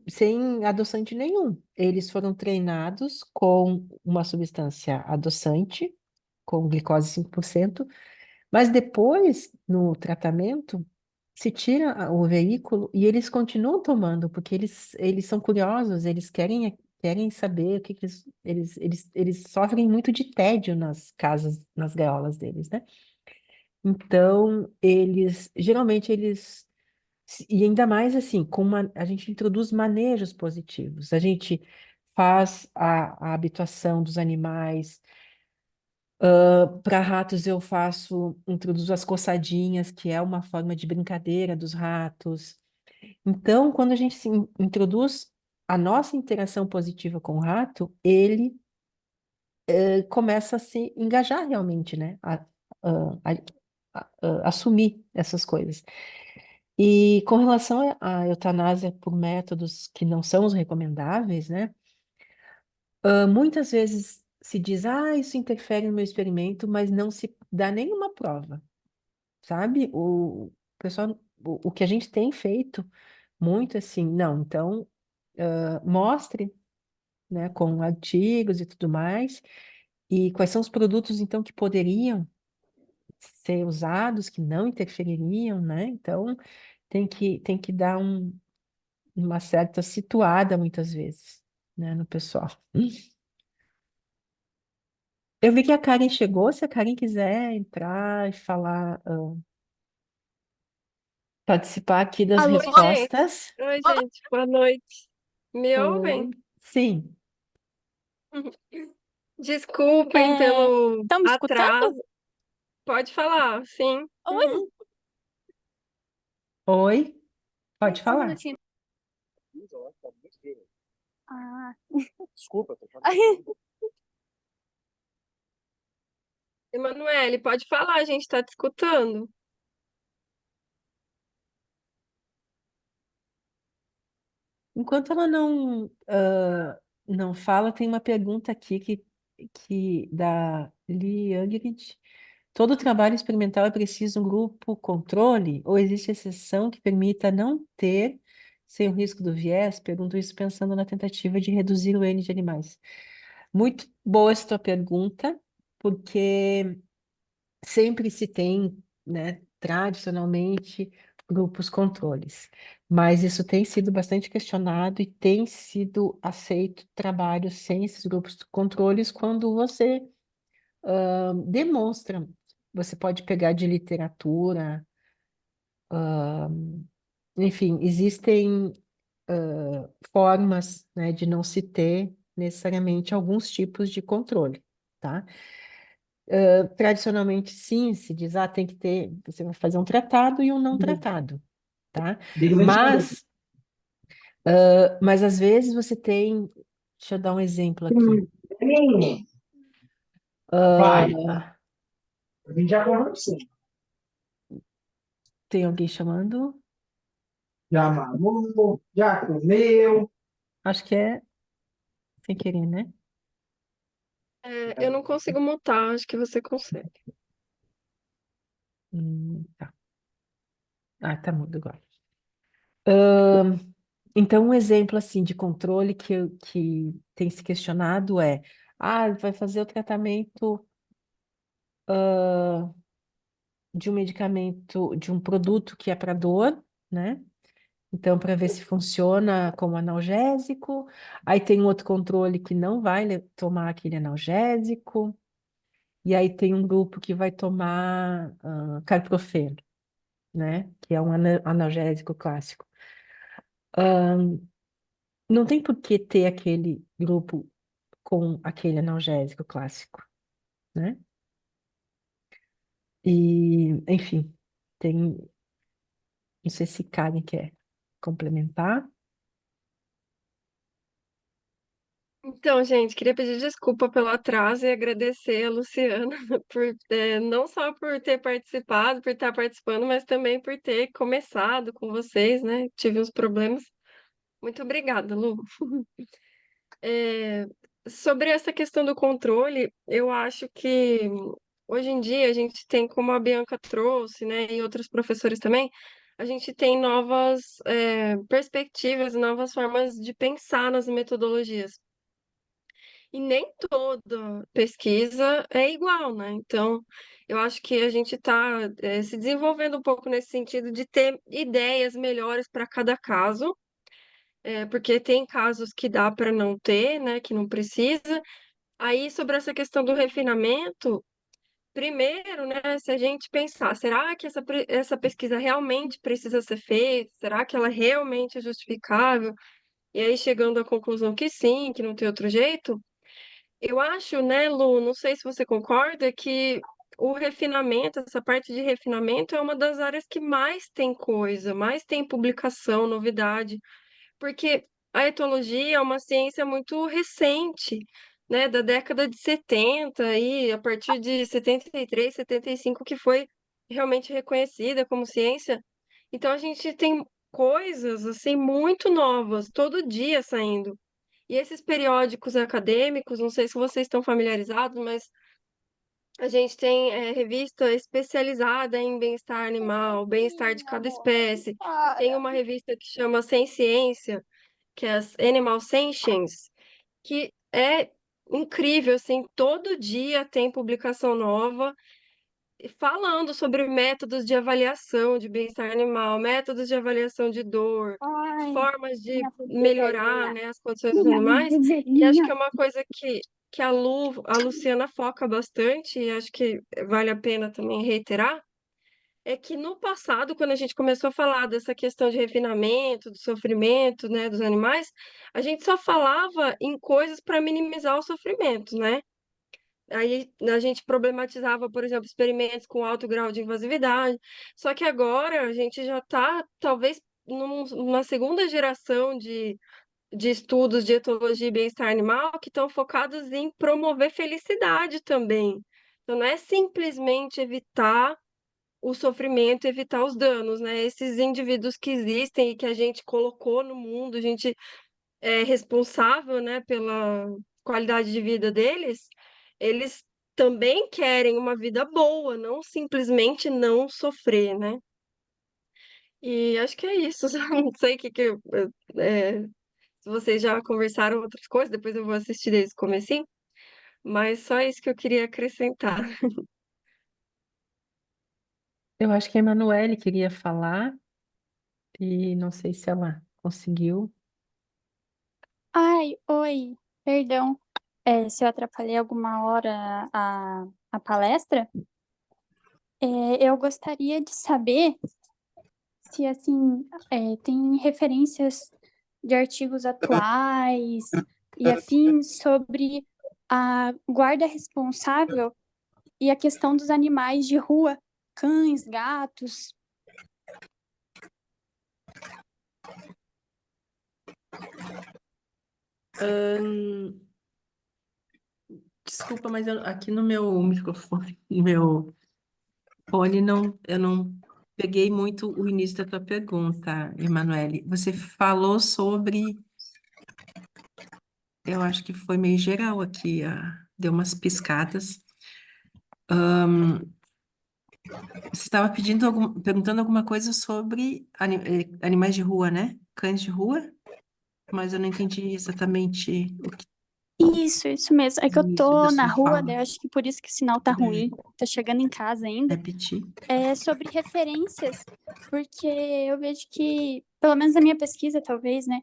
sem adoçante nenhum. Eles foram treinados com uma substância adoçante, com glicose 5%, mas depois, no tratamento, se tira o veículo e eles continuam tomando, porque eles são curiosos, eles querem saber o que eles sofrem muito de tédio nas casas, nas gaiolas deles, né? Então, geralmente e ainda mais assim, a gente introduz manejos positivos, a gente faz a habituação dos animais. Para ratos eu introduzo as coçadinhas, que é uma forma de brincadeira dos ratos. Então, quando a gente introduz a nossa interação positiva com o rato, ele começa a se engajar realmente, né? A assumir essas coisas. E com relação à eutanásia por métodos que não são os recomendáveis, né? Muitas vezes se diz, isso interfere no meu experimento, mas não se dá nenhuma prova, sabe? O pessoal, o que a gente tem feito muito assim, não, então mostre, né, com artigos e tudo mais, e quais são os produtos então que poderiam ser usados, que não interfeririam, né? Então tem que dar uma certa situada, muitas vezes, né, no pessoal. Eu vi que a Karen chegou, se a Karen quiser entrar e falar, participar aqui das Alô, gente. respostas. Oi, gente. Boa noite. Me ouvem? Oi. Sim. Desculpem pelo Estão me escutando? atraso. Pode falar, sim. Oi, Oi, pode só um falar. minutinho. Ah, Emanuele, pode falar, a gente está te escutando. Enquanto ela não fala, tem uma pergunta aqui que da Lee Youngrid. Todo trabalho experimental é preciso um grupo controle ou existe exceção que permita não ter, sem o risco do viés? Pergunto isso pensando na tentativa de reduzir o N de animais. Muito boa essa tua pergunta, porque sempre se tem, né, tradicionalmente, grupos controles. Mas isso tem sido bastante questionado e tem sido aceito trabalho sem esses grupos de controles quando você demonstra. Você pode pegar de literatura, enfim, existem formas, né, de não se ter necessariamente alguns tipos de controle, tá? Tradicionalmente, sim, se diz, tem que ter, você vai fazer um tratado e um não tratado, tá? Mas, mas às vezes você tem, deixa eu dar um exemplo aqui. Vai, Ah, a gente já conversou. tem alguém chamando? Já mamou, já comeu. Acho que é sem querer, né? Eu não consigo mutar, acho que você consegue. Tá. Tá mudo agora. Ahn, então, um exemplo assim de controle que tem se questionado é, vai fazer o tratamento de um medicamento, de um produto que é para dor, né? Então, para ver se funciona como analgésico. Aí tem um outro controle que não vai tomar aquele analgésico. E aí tem um grupo que vai tomar carprofeno, né? Que é um analgésico clássico. Não tem por que ter aquele grupo com aquele analgésico clássico, né? E, enfim, tem. Não sei se Karen quer complementar. Então, gente, queria pedir desculpa pelo atraso e agradecer a Luciana por não só por ter participado, por estar participando, mas também por ter começado com vocês, né? Tive uns problemas. Muito obrigada, Lu. É, sobre essa questão do controle, eu acho que hoje em dia a gente tem, como a Bianca trouxe, né, e outros professores também, a gente tem novas perspectivas, novas formas de pensar nas metodologias. E nem toda pesquisa é igual, né? Então, eu acho que a gente está se desenvolvendo um pouco nesse sentido de ter ideias melhores para cada caso, porque tem casos que dá para não ter, né? Que não precisa. Aí, sobre essa questão do refinamento, primeiro, né? Se a gente pensar, será que essa pesquisa realmente precisa ser feita? Será que ela realmente é justificável? E aí, chegando à conclusão que sim, que não tem outro jeito. Eu acho, né, Lu, não sei se você concorda, que o refinamento, essa parte de refinamento, é uma das áreas que mais tem coisa, mais tem publicação, novidade, porque a etologia é uma ciência muito recente, né, da década de 70 e a partir de 73, 75 que foi realmente reconhecida como ciência. Então a gente tem coisas assim muito novas todo dia saindo. E esses periódicos acadêmicos, não sei se vocês estão familiarizados, mas a gente tem revista especializada em bem-estar animal, bem-estar de cada espécie. Tem uma revista que chama Sem Ciência, que é as Animal Science, que é incrível, assim, todo dia tem publicação nova falando sobre métodos de avaliação de bem-estar animal, métodos de avaliação de dor, Ai, formas de minha melhorar, velhinha. né, as condições dos Minha animais. E acho que velhinha. é uma coisa que a Luciana foca bastante, e acho que vale a pena também reiterar, é que no passado, quando a gente começou a falar dessa questão de refinamento, do sofrimento, né, dos animais, a gente só falava em coisas para minimizar o sofrimento, né? Aí a gente problematizava, por exemplo, experimentos com alto grau de invasividade. Só que agora a gente já está, talvez, numa segunda geração de estudos de etologia e bem-estar animal que estão focados em promover felicidade também. Então, não é simplesmente evitar o sofrimento, evitar os danos, né? Esses indivíduos que existem e que a gente colocou no mundo, a gente é responsável, né, pela qualidade de vida deles, eles também querem uma vida boa, não simplesmente não sofrer, né? E acho que é isso. Não sei o é, se vocês já conversaram outras coisas, depois eu vou assistir desde o comecinho, mas só isso que eu queria acrescentar. Eu acho que a Emanuele queria falar e não sei se ela conseguiu. Ai, oi, perdão. Se eu atrapalhei alguma hora a palestra, eu gostaria de saber se, assim, tem referências de artigos atuais e afins sobre a guarda responsável e a questão dos animais de rua, cães, gatos. Desculpa, mas aqui no meu microfone, no meu fone, não, eu não peguei muito o início da tua pergunta, Emanuele. Você falou sobre, eu acho que foi meio geral aqui, deu umas piscadas. Você estava perguntando alguma coisa sobre animais de rua, né? Cães de rua, mas eu não entendi exatamente o que Isso mesmo. É que eu isso da tô na sua rua, fala. daí eu acho que por isso que o sinal tá Puder ruim. Tô chegando em casa ainda. repetir? É sobre referências, porque eu vejo que, pelo menos na minha pesquisa, talvez, né?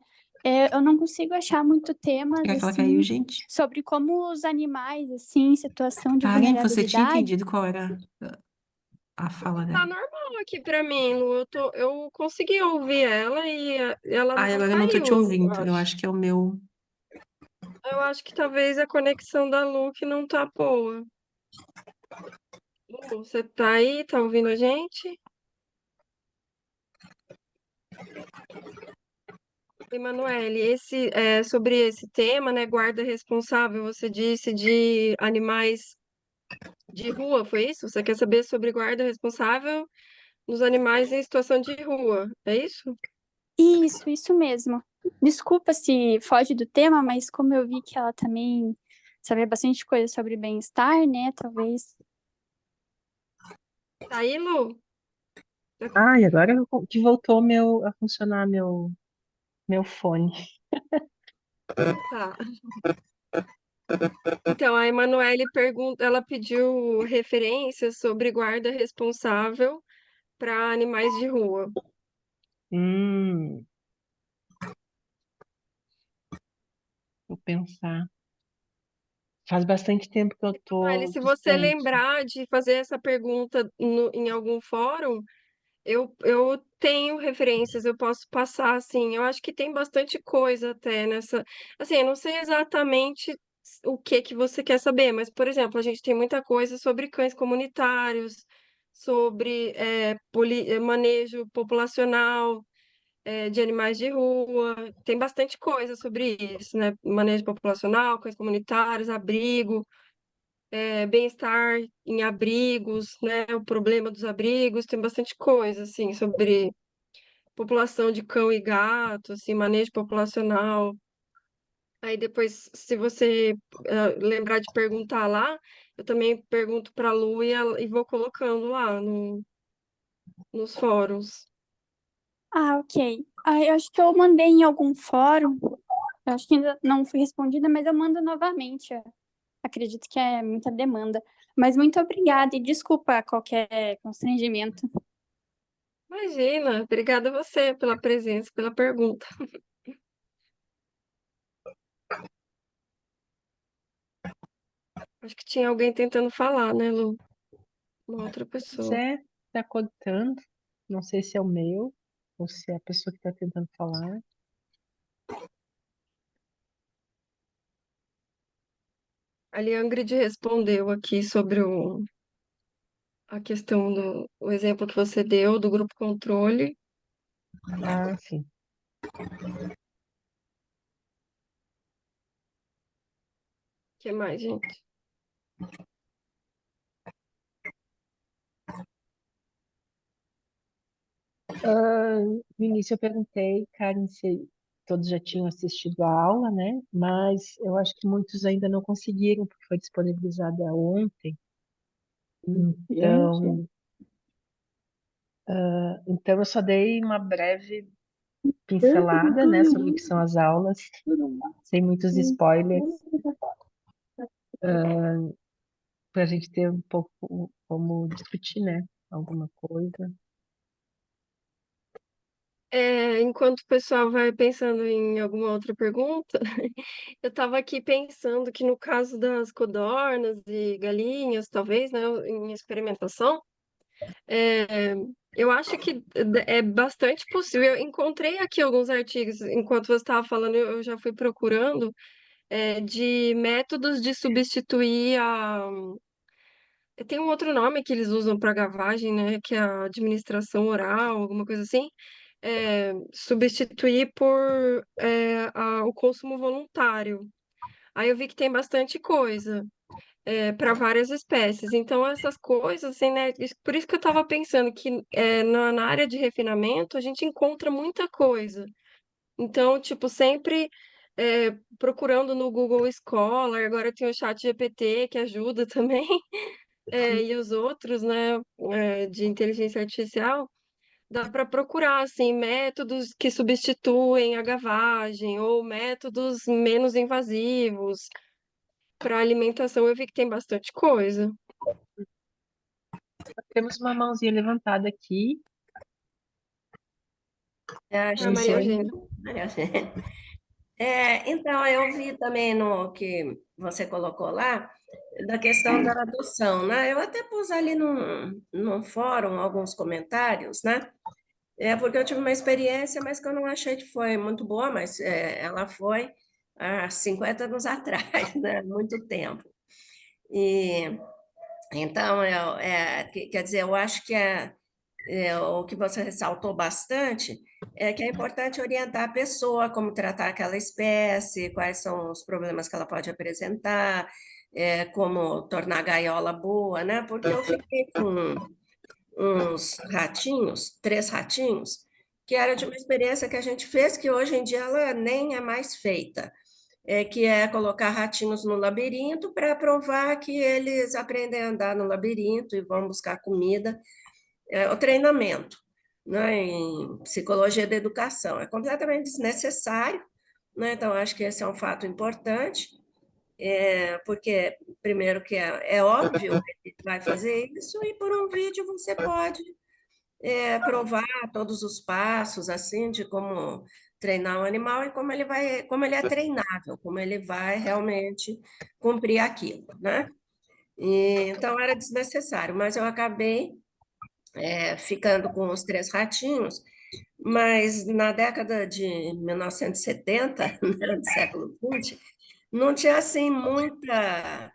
Eu não consigo achar muito temas, Será que ela caiu, assim, gente? sobre como os animais, assim, em situação de Karen, você tinha vulnerabilidade. entendido qual era a fala Tá dela? normal aqui pra mim, Lu. Eu consegui ouvir ela e ela Ai, não agora eu não tô te caiu, eu ouvindo. Eu acho. acho que é o meu. Eu acho que talvez a conexão da Lu que não tá boa. Lu, você tá aí? Tá ouvindo a gente? Emanuele, sobre esse tema, né, guarda responsável, você disse de animais de rua, foi isso? Você quer saber sobre guarda responsável nos animais em situação de rua, é isso? Isso mesmo. Desculpa se foge do tema, mas como eu vi que ela também sabia bastante coisa sobre bem-estar, né? Talvez. Tá aí, Lu? Ai, agora que voltou a funcionar meu fone. Tá. Então, a Emanuele ela pediu referências sobre guarda responsável para animais de rua. Hum, vou pensar. Faz bastante tempo que eu Emanuele, tô se você distante. lembrar de fazer essa pergunta em algum fórum, eu tenho referências, eu posso passar, assim, eu acho que tem bastante coisa até nessa, assim, eu não sei exatamente o que você quer saber, mas, por exemplo, a gente tem muita coisa sobre cães comunitários, sobre manejo populacional, de animais de rua, tem bastante coisa sobre isso, né? Manejo populacional, cães comunitários, abrigo, bem-estar em abrigos, né? O problema dos abrigos, tem bastante coisa, assim, sobre população de cão e gato, assim, manejo populacional. Aí depois, se você lembrar de perguntar lá, eu também pergunto para a Lu e vou colocando lá nos fóruns. Ah, ok. Eu acho que eu mandei em algum fórum. Eu acho que ainda não fui respondida, mas eu mando novamente. Eu acredito que é muita demanda. Mas muito obrigada e desculpa qualquer constrangimento. Imagina, obrigada a você pela presença, pela pergunta. Acho que tinha alguém tentando falar, né, Lu? Uma outra pessoa. Zé tá cortando. Não sei se é o meu ou se é a pessoa que está tentando falar. A Liangrid respondeu aqui sobre a questão o exemplo que você deu do grupo controle. Ah, sim. O que mais, gente? No início eu perguntei, Karen, se todos já tinham assistido a aula, né? Mas eu acho que muitos ainda não conseguiram, porque foi disponibilizada ontem. Então, então eu só dei uma breve pincelada, né, sobre o que são as aulas, sem muitos spoilers, para a gente ter um pouco como discutir, né, alguma coisa. Enquanto o pessoal vai pensando em alguma outra pergunta, eu estava aqui pensando que no caso das codornas e galinhas, talvez, né, em experimentação, é, eu acho que é bastante possível. Eu encontrei aqui alguns artigos, enquanto você estava falando, eu já fui procurando, de métodos de substituir a. Tem um outro nome que eles usam para gavagem, né? Que é a administração oral, alguma coisa assim. Substituir por o consumo voluntário. Aí eu vi que tem bastante coisa para várias espécies. Então, essas coisas, assim, né? Por isso que eu estava pensando que na área de refinamento a gente encontra muita coisa. Então, tipo, sempre procurando no Google Scholar, agora tem o Chat GPT que ajuda também, e os outros, né, de inteligência artificial, dá para procurar, assim, métodos que substituem a gavagem ou métodos menos invasivos para alimentação. Eu vi que tem bastante coisa. Temos uma mãozinha levantada aqui. Acho Ah, que Não Maria sei. foi. Eugênia. Maria Eugênia. Então, eu vi também no que você colocou lá, da questão da adoção, né? Eu até pus ali num fórum alguns comentários, né? Porque eu tive uma experiência, mas que eu não achei que foi muito boa, mas ela foi há 50 anos atrás, né? Muito tempo. E então, quer dizer, eu acho que o que você ressaltou bastante é que é importante orientar a pessoa como tratar aquela espécie, quais são os problemas que ela pode apresentar, como tornar a gaiola boa, né? Porque eu fiquei com uns ratinhos, 3 ratinhos, que era de uma experiência que a gente fez, que hoje em dia ela nem é mais feita, que é colocar ratinhos no labirinto para provar que eles aprendem a andar no labirinto e vão buscar comida, o treinamento, né, em psicologia da educação. É completamente desnecessário, né? Então, acho que esse é um fato importante, porque, primeiro, que é óbvio que ele vai fazer isso, e por um vídeo você pode provar todos os passos, assim, de como treinar um animal e como ele é treinável, como ele vai realmente cumprir aquilo, né? Então, era desnecessário, mas eu acabei ficando com os 3 ratinhos, mas na década de 1970, né, do século XX, não tinha assim muita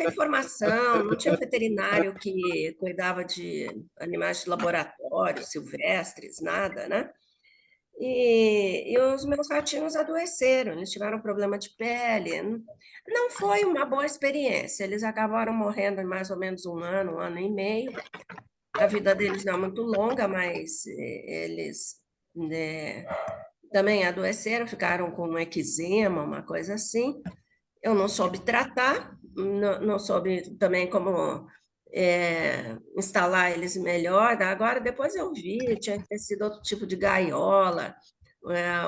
informação, não tinha veterinário que cuidava de animais de laboratório, silvestres, nada, né? E os meus ratinhos adoeceram, eles tiveram problema de pele. Não foi uma boa experiência, eles acabaram morrendo em mais ou menos um ano e meio. A vida deles não é muito longa, mas eles né, também adoeceram, ficaram com um eczema, uma coisa assim. Eu não soube tratar, não soube também como instalar eles melhor. Agora, depois eu vi, tinha que ter sido outro tipo de gaiola,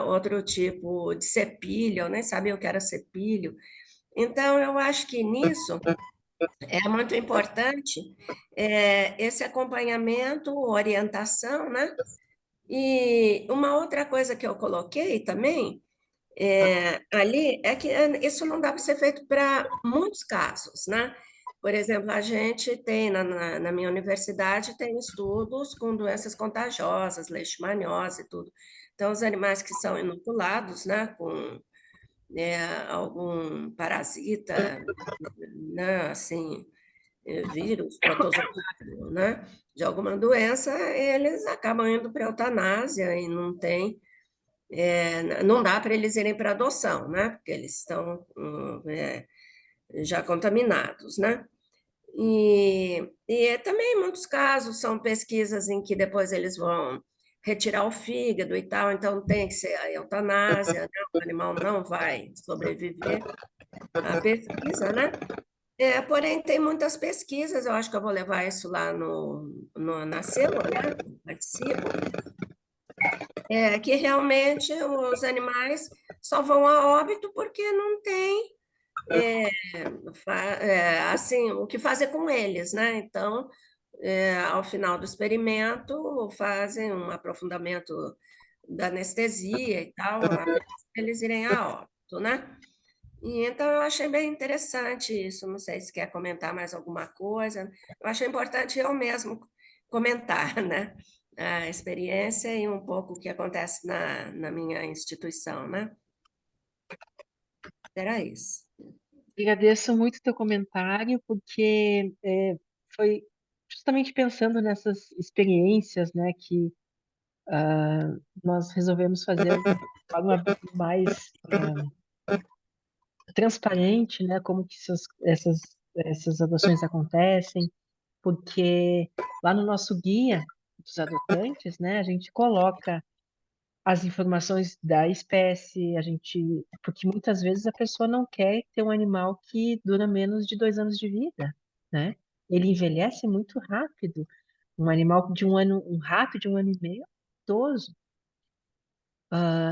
outro tipo de cepilho, eu nem sabia o que era cepilho. Então, eu acho que nisso é muito importante esse acompanhamento, orientação, né? E uma outra coisa que eu coloquei também ali é que isso não dá para ser feito para muitos casos, né? Por exemplo, a gente tem na minha universidade tem estudos com doenças contagiosas, leishmaniose e tudo. Então, os animais que são inoculados, né, com algum parasita, né, assim, vírus, protozoário, né, de alguma doença, eles acabam indo para a eutanásia e não tem, não dá para eles irem para adoção, né, porque eles estão já contaminados, né. Também muitos casos são pesquisas em que depois eles vão retirar o fígado e tal, então tem que ser a eutanásia, né? O animal não vai sobreviver à pesquisa, né? Porém, tem muitas pesquisas, eu acho que eu vou levar isso lá na CEUA, né? Eu participo, que realmente os animais só vão a óbito porque não tem assim, o que fazer com eles, né? Então, ao final do experimento, fazem um aprofundamento da anestesia e tal, até eles irem a óbito, né? E então eu achei bem interessante isso. Não sei se quer comentar mais alguma coisa. Eu achei importante eu mesmo comentar, né? A experiência e um pouco o que acontece na minha instituição, né? Era isso. Agradeço muito o teu comentário, porque foi justamente pensando nessas experiências, né, que nós resolvemos fazer de forma mais transparente, né, como que essas adoções acontecem, porque lá no nosso guia dos adotantes, né, a gente coloca as informações da espécie, porque muitas vezes a pessoa não quer ter um animal que dura menos de 2 anos de vida, né? Ele envelhece muito rápido. Um animal de 1 ano, um rato de 1 ano e meio, é idoso.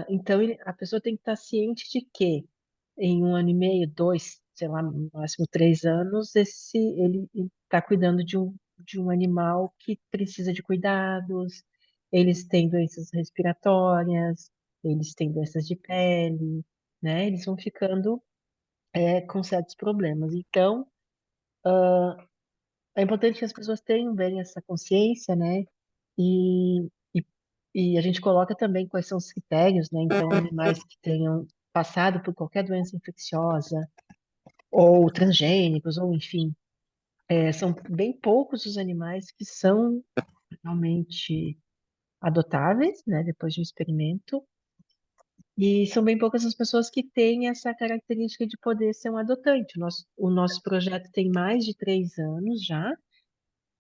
Então a pessoa tem que estar ciente de que em 1 ano e meio, dois, sei lá, no máximo 3 anos, ele está cuidando de um animal que precisa de cuidados. Eles têm doenças respiratórias, eles têm doenças de pele, né? Eles vão ficando com certos problemas. Então, é importante que as pessoas tenham bem essa consciência, né? E, e, e a gente coloca também quais são os critérios, né? Então, animais que tenham passado por qualquer doença infecciosa, ou transgênicos, ou enfim, são bem poucos os animais que são realmente adotáveis, né? Depois de um experimento, e são bem poucas as pessoas que têm essa característica de poder ser um adotante. O nosso projeto tem mais de 3 anos já,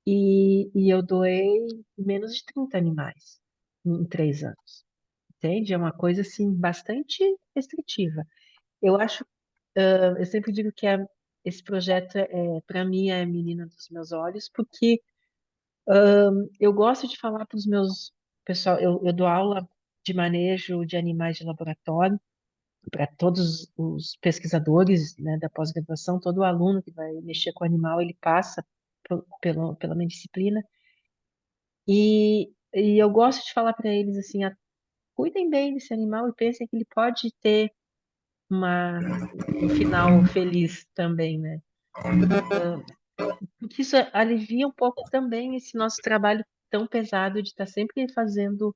e eu doei menos de 30 animais em 3 anos. Entende? É uma coisa assim bastante restritiva. Eu acho, eu sempre digo que esse projeto para mim é a menina dos meus olhos, porque eu gosto de falar para os meus pessoal, eu dou aula de manejo de animais de laboratório para todos os pesquisadores, né, da pós-graduação, todo aluno que vai mexer com animal, ele passa pela minha disciplina. E eu gosto de falar para eles assim, cuidem bem desse animal e pensem que ele pode ter um final feliz também, né? Porque isso alivia um pouco também esse nosso trabalho tão pesado de estar sempre fazendo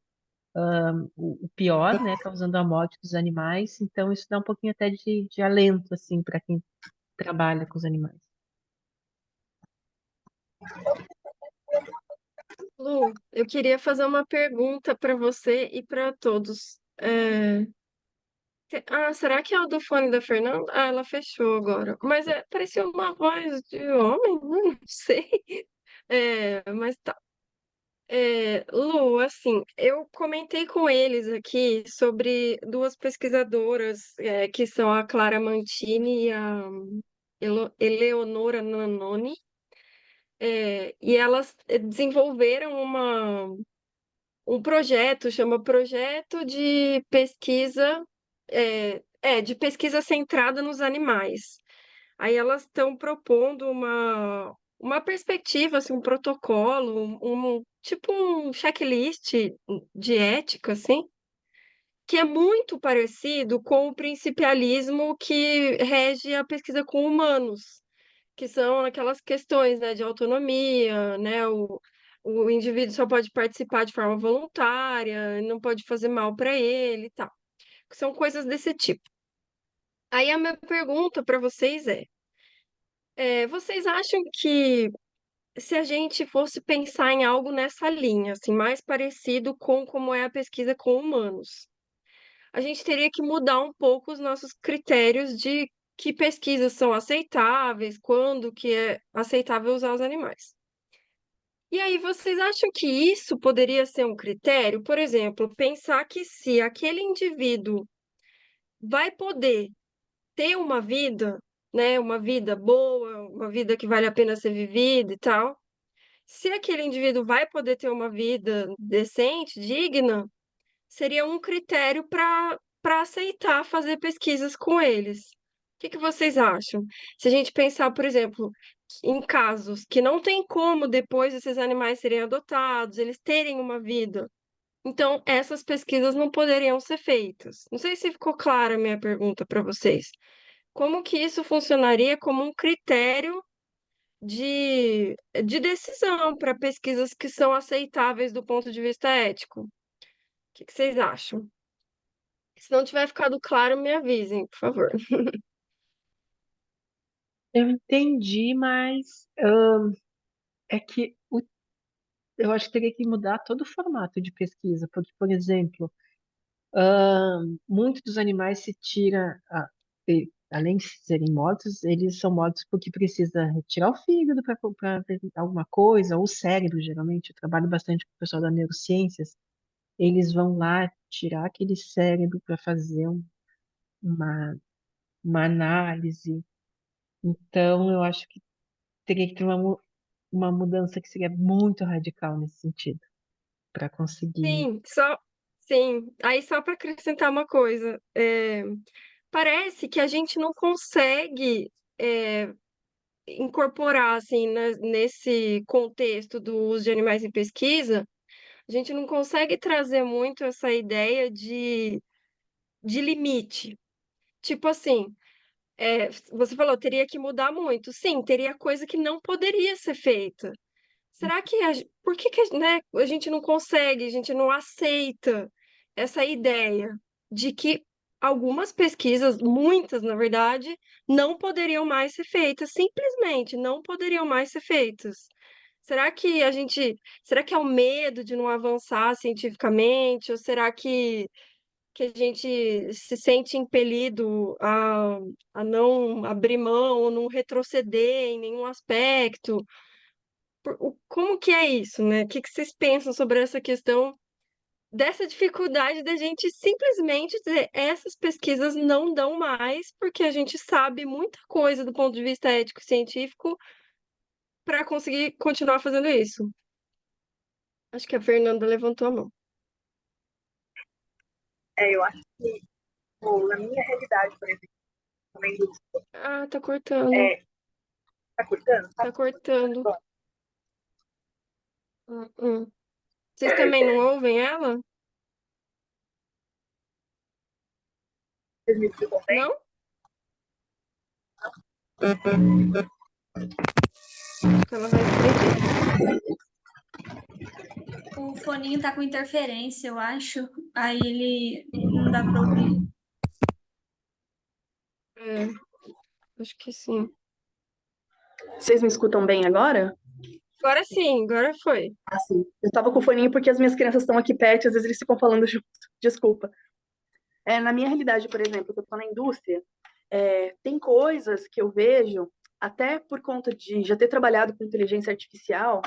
o pior, né? Causando a morte dos animais. Então isso dá um pouquinho até de alento, assim, para quem trabalha com os animais. Lu, eu queria fazer uma pergunta para você e para todos. Será que é o do fone da Fernanda? Ah, ela fechou agora. Mas parecia uma voz de homem, não sei. Mas tá. Lu, assim, eu comentei com eles aqui sobre duas pesquisadoras, que são a Clara Mantini e a Eleonora Nannoni, e elas desenvolveram um projeto, chama Projeto de Pesquisa, de pesquisa centrada nos animais. Aí elas estão propondo uma perspectiva, assim, um protocolo, tipo um checklist de ética, assim, que é muito parecido com o principialismo que rege a pesquisa com humanos, que são aquelas questões, né, de autonomia, né, o indivíduo só pode participar de forma voluntária, não pode fazer mal para ele e tal. São coisas desse tipo. Aí a minha pergunta para vocês vocês acham que se a gente fosse pensar em algo nessa linha, assim, mais parecido com como é a pesquisa com humanos, a gente teria que mudar um pouco os nossos critérios de que pesquisas são aceitáveis, quando que é aceitável usar os animais. E aí, vocês acham que isso poderia ser um critério? Por exemplo, pensar que se aquele indivíduo vai poder ter uma vida, né, uma vida boa, uma vida que vale a pena ser vivida e tal, se aquele indivíduo vai poder ter uma vida decente, digna, seria um critério para aceitar fazer pesquisas com eles. O que vocês acham? Se a gente pensar, por exemplo, em casos que não tem como depois esses animais serem adotados, eles terem uma vida, então essas pesquisas não poderiam ser feitas. Não sei se ficou clara a minha pergunta para vocês. Como que isso funcionaria como um critério de decisão para pesquisas que são aceitáveis do ponto de vista ético? O que vocês acham? Se não tiver ficado claro, me avisem, por favor. Eu entendi, mas é que eu acho que teria que mudar todo o formato de pesquisa, porque, por exemplo, muitos dos animais se tira, além de serem mortos, eles são mortos porque precisa retirar o fígado para alguma coisa, ou o cérebro, geralmente. Eu trabalho bastante com o pessoal da neurociências. Eles vão lá tirar aquele cérebro para fazer uma, uma análise. Então, eu acho que teria que ter uma mudança que seria muito radical nesse sentido, para conseguir. Sim, sim. Aí só para acrescentar uma coisa, parece que a gente não consegue é, incorporar assim nesse contexto do uso de animais em pesquisa, a gente não consegue trazer muito essa ideia de limite. Tipo assim, você falou, teria que mudar muito. Sim, teria coisa que não poderia ser feita. Será que por que, né, a gente não consegue, a gente não aceita essa ideia de que algumas pesquisas, muitas, na verdade, não poderiam mais ser feitas, simplesmente não poderiam mais ser feitas? Será que é o medo de não avançar cientificamente, ou será que a gente se sente impelido a não abrir mão ou não retroceder em nenhum aspecto? Como que é isso, né? O que vocês pensam sobre essa questão dessa dificuldade da gente simplesmente dizer essas pesquisas não dão mais, porque a gente sabe muita coisa do ponto de vista ético e científico para conseguir continuar fazendo isso? Acho que a Fernanda levantou a mão. Eu acho que, bom, na minha realidade, por exemplo, também Ah, tá cortando. tá cortando? Tá cortando. Bom, Hum. Vocês também não ouvem ela? vocês me escutam bem? Não? Acho que ela vai explodir. O foninho tá com interferência, eu acho. Aí ele não dá pra ouvir. Acho que sim. Vocês me escutam bem agora? Agora sim, agora foi. Ah, sim. Eu tava com o foninho porque as minhas crianças estão aqui perto e às vezes eles ficam falando junto. Desculpa. Na minha realidade, por exemplo, que eu tô na indústria, tem coisas que eu vejo, até por conta de já ter trabalhado com inteligência artificial,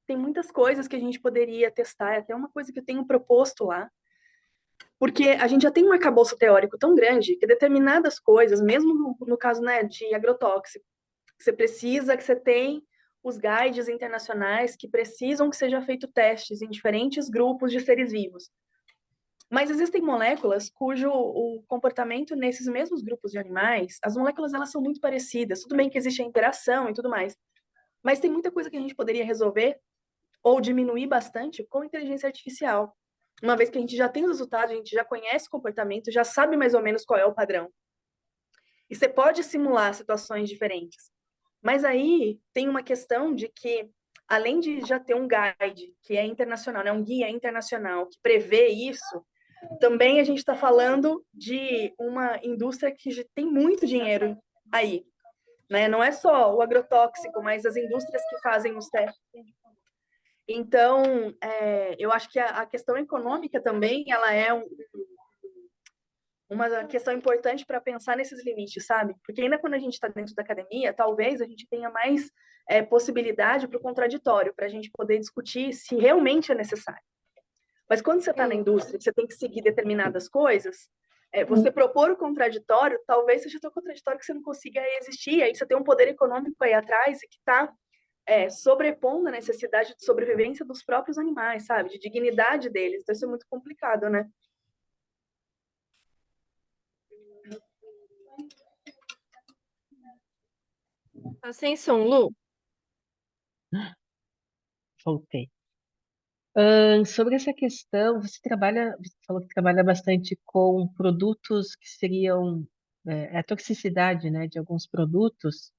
tem muitas coisas que a gente poderia testar, é até uma coisa que eu tenho proposto lá, porque a gente já tem um arcabouço teórico tão grande que determinadas coisas, mesmo no caso, né, de agrotóxico, que você tem os guides internacionais que precisam que seja feito testes em diferentes grupos de seres vivos. Mas existem moléculas cujo o comportamento nesses mesmos grupos de animais, as moléculas elas são muito parecidas. Tudo bem que existe a interação e tudo mais, mas tem muita coisa que a gente poderia resolver ou diminuir bastante com inteligência artificial. Uma vez que a gente já tem os resultados, a gente já conhece o comportamento, já sabe mais ou menos qual é o padrão. E você pode simular situações diferentes. Mas aí tem uma questão de que, além de já ter um guide que é internacional, né, um guia internacional que prevê isso, também a gente está falando de uma indústria que tem muito dinheiro aí. Né? Não é só o agrotóxico, mas as indústrias que fazem os testes. Então, eu acho que a questão econômica também ela é uma questão importante para pensar nesses limites, sabe? Porque ainda quando a gente está dentro da academia, talvez a gente tenha mais possibilidade para o contraditório, para a gente poder discutir se realmente é necessário. Mas quando você está na indústria, você tem que seguir determinadas coisas, você propor o contraditório, talvez seja tão contraditório que você não consiga existir, aí você tem um poder econômico aí atrás que está sobrepondo a necessidade de sobrevivência dos próprios animais, sabe? De dignidade deles. Então isso é muito complicado, né? Tá sem som, Lu? Voltei. Sobre essa questão, você falou que trabalha bastante com produtos que seriam a toxicidade, né, de alguns produtos.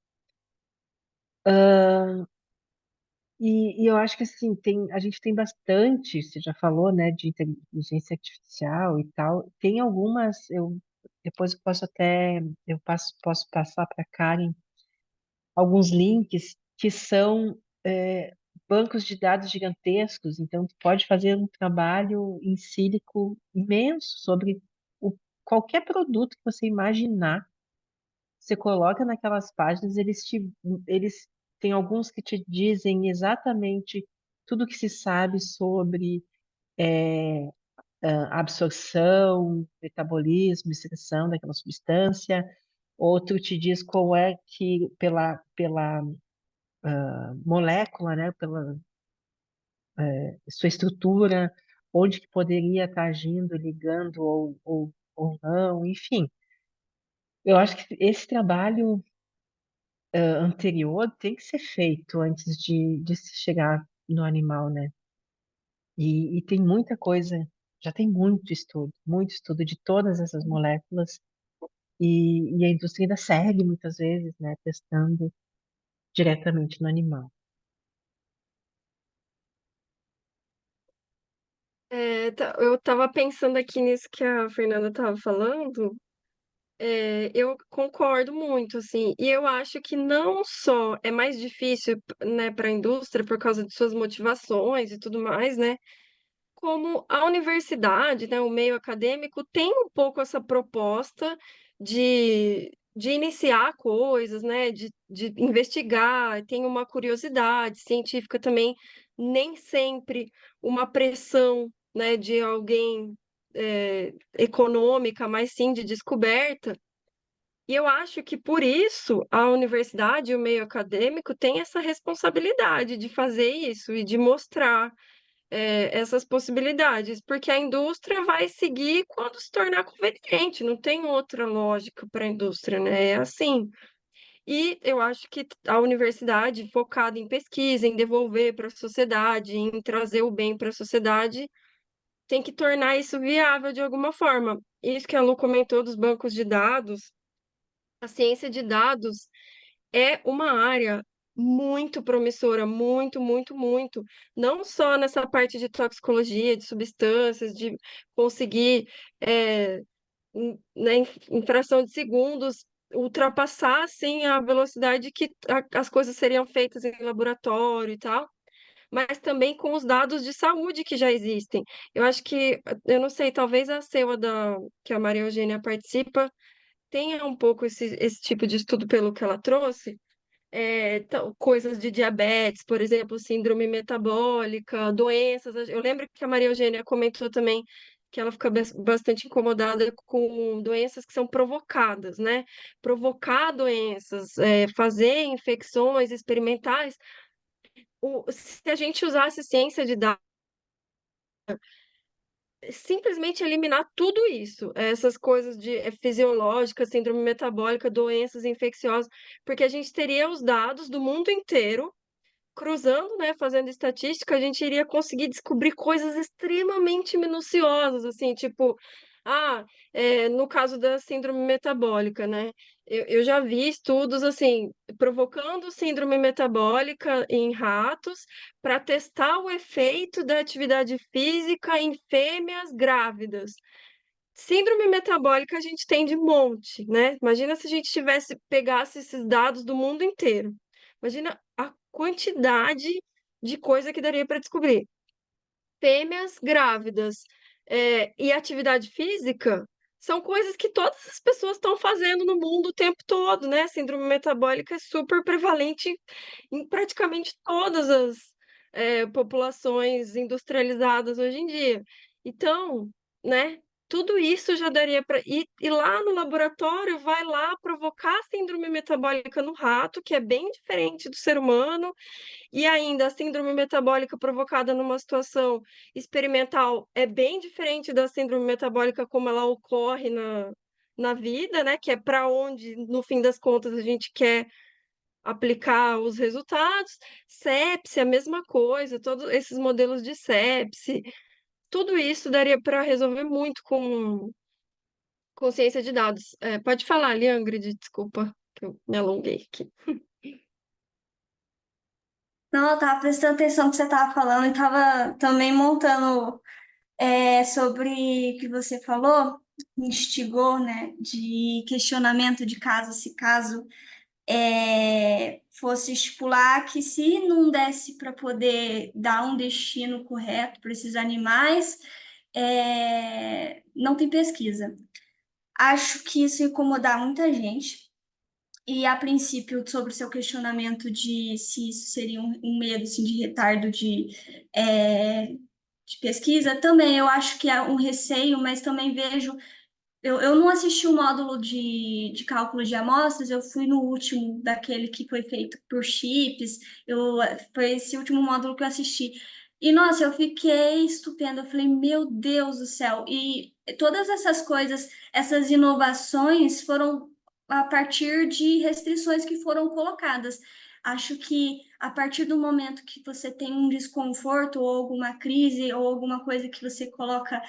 E eu acho que assim, a gente tem bastante, você já falou, né, de inteligência artificial e tal. Tem algumas, depois eu posso passar para a Karen alguns links que são bancos de dados gigantescos, então tu pode fazer um trabalho em sílico imenso sobre qualquer produto que você imaginar. Você coloca naquelas páginas, eles têm alguns que te dizem exatamente tudo que se sabe sobre é, absorção, metabolismo, excreção daquela substância. Outro te diz qual é que, pela molécula, né, pela sua estrutura, onde que poderia estar agindo, ligando ou não, enfim. Eu acho que esse trabalho anterior tem que ser feito antes de se chegar no animal, né? E tem muita coisa, já tem muito estudo de todas essas moléculas, e a indústria ainda segue muitas vezes, né, testando diretamente no animal. Eu estava pensando aqui nisso que a Fernanda estava falando. Eu concordo muito, assim, e eu acho que não só é mais difícil, né, para a indústria por causa de suas motivações e tudo mais, né, como a universidade, né, o meio acadêmico tem um pouco essa proposta de iniciar coisas, né, de investigar, tem uma curiosidade científica também, nem sempre uma pressão, né, de alguém econômica, mas sim de descoberta. E eu acho que por isso a universidade e o meio acadêmico têm essa responsabilidade de fazer isso e de mostrar essas possibilidades, porque a indústria vai seguir quando se tornar conveniente, não tem outra lógica para a indústria, né? É assim. E eu acho que a universidade, focada em pesquisa, em devolver para a sociedade, em trazer o bem para a sociedade, tem que tornar isso viável de alguma forma. Isso que a Lu comentou dos bancos de dados, a ciência de dados é uma área muito promissora, muito, muito, muito. Não só nessa parte de toxicologia, de substâncias, de conseguir, em fração de segundos, ultrapassar, assim, a velocidade que as coisas seriam feitas em laboratório e tal, mas também com os dados de saúde que já existem. Eu acho que, eu não sei, talvez a CEUA que a Maria Eugênia participa tenha um pouco esse tipo de estudo pelo que ela trouxe, coisas de diabetes, por exemplo, síndrome metabólica, doenças. Eu lembro que a Maria Eugênia comentou também que ela fica bastante incomodada com doenças que são provocadas, né? Provocar doenças, fazer infecções experimentais. Se a gente usasse ciência de dados, simplesmente eliminar tudo isso, essas coisas de fisiológicas, síndrome metabólica, doenças infecciosas, porque a gente teria os dados do mundo inteiro cruzando, né, fazendo estatística, a gente iria conseguir descobrir coisas extremamente minuciosas, assim, tipo, no caso da síndrome metabólica, né? Eu já vi estudos assim, provocando síndrome metabólica em ratos para testar o efeito da atividade física em fêmeas grávidas. Síndrome metabólica a gente tem de monte, né? Imagina se a gente pegasse esses dados do mundo inteiro. Imagina a quantidade de coisa que daria para descobrir. Fêmeas grávidas, e atividade física são coisas que todas as pessoas estão fazendo no mundo o tempo todo, né? Síndrome metabólica é super prevalente em praticamente todas as populações industrializadas hoje em dia. Então, né? Tudo isso já daria para ir lá no laboratório, vai lá provocar síndrome metabólica no rato, que é bem diferente do ser humano, e ainda a síndrome metabólica provocada numa situação experimental é bem diferente da síndrome metabólica como ela ocorre na vida, né? Que é para onde, no fim das contas, a gente quer aplicar os resultados. Sepse, a mesma coisa, todos esses modelos de sepse, tudo isso daria para resolver muito com ciência de dados. Pode falar, Liangrid, desculpa, que eu me alonguei aqui. Não, eu tava prestando atenção no que você tava falando e tava também montando sobre o que você falou, me instigou, né, de questionamento de caso, se caso fosse estipular que se não desse para poder dar um destino correto para esses animais, não tem pesquisa. Acho que isso ia incomodar muita gente. E a princípio, sobre o seu questionamento de se isso seria um medo assim, de retardo de pesquisa, também eu acho que é um receio, mas também vejo. Eu não assisti o módulo de cálculo de amostras, eu fui no último, daquele que foi feito por chips, foi esse último módulo que eu assisti. E, nossa, eu fiquei estupenda, eu falei, meu Deus do céu. E todas essas coisas, essas inovações foram a partir de restrições que foram colocadas. Acho que a partir do momento que você tem um desconforto ou alguma crise ou alguma coisa que você coloca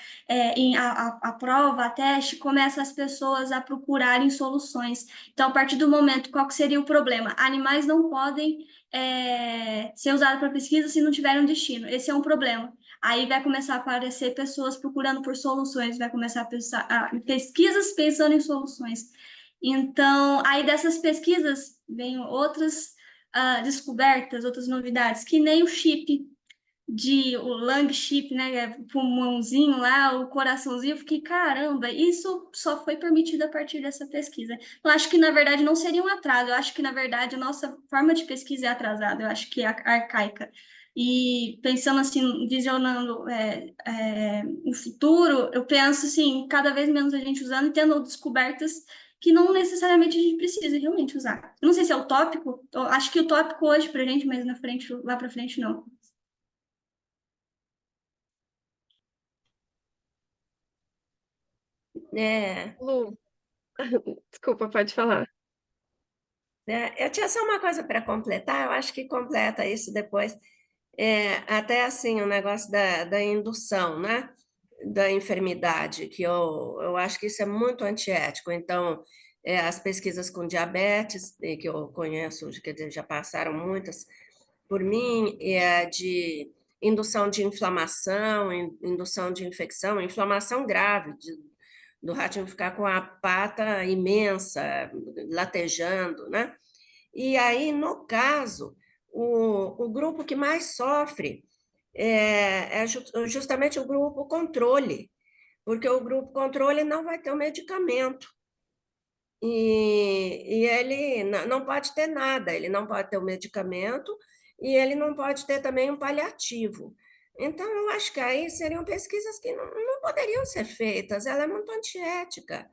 a prova, a teste, começa as pessoas a procurarem soluções. Então, a partir do momento, qual que seria o problema? Animais não podem ser usados para pesquisa se não tiverem um destino. Esse é um problema. Aí vai começar a aparecer pessoas procurando por soluções, vai começar pesquisas pensando em soluções. Então, aí dessas pesquisas vêm outras descobertas, outras novidades, que nem o chip o lung chip, né, pulmãozinho lá, o coraçãozinho, eu fiquei, caramba, isso só foi permitido a partir dessa pesquisa. Eu acho que, na verdade, não seria um atraso, eu acho que, na verdade, a nossa forma de pesquisa é atrasada, eu acho que é arcaica. E pensando assim, visionando o futuro, eu penso assim, cada vez menos a gente usando e tendo descobertas que não necessariamente a gente precisa realmente usar. Eu não sei se é utópico, eu acho que utópico hoje pra gente, mas na frente, lá pra frente não. É, Lu, desculpa, pode falar. eu tinha só uma coisa para completar, eu acho que completa isso depois. Até assim, o negócio da indução, né? Da enfermidade, que eu acho que isso é muito antiético. Então, as pesquisas com diabetes, que eu conheço, quer dizer, já passaram muitas por mim, de indução de inflamação, indução de infecção, inflamação grave, do ratinho ficar com a pata imensa, latejando, né? E aí, no caso, o grupo que mais sofre justamente o grupo controle, porque o grupo controle não vai ter o medicamento. E ele não pode ter nada, ele não pode ter o medicamento e ele não pode ter também um paliativo. Então, eu acho que aí seriam pesquisas que não poderiam ser feitas, ela é muito antiética,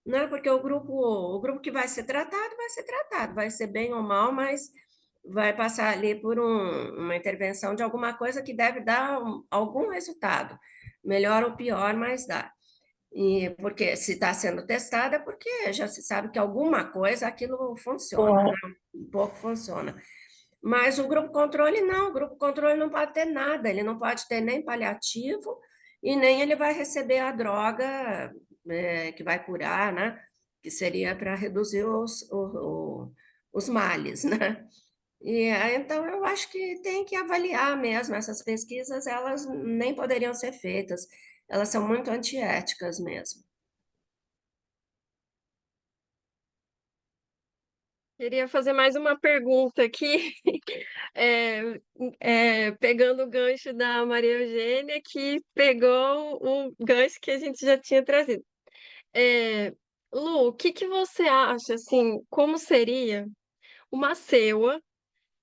né? Porque o grupo que vai ser tratado, vai ser bem ou mal, mas vai passar ali por uma intervenção de alguma coisa que deve dar algum resultado. melhor ou pior, mas dá. E porque se está sendo testada, é porque já se sabe que alguma coisa aquilo funciona, né? Um pouco funciona. Mas o grupo controle não, o grupo controle não pode ter nada, ele não pode ter nem paliativo e nem ele vai receber a droga que vai curar, né? Que seria para reduzir os males, né? Então eu acho que tem que avaliar mesmo essas pesquisas, elas nem poderiam ser feitas, elas são muito antiéticas mesmo. Queria fazer mais uma pergunta aqui, pegando o gancho da Maria Eugênia, que pegou o gancho que a gente já tinha trazido. É, Lu, o que que você acha, assim, como seria uma CEUA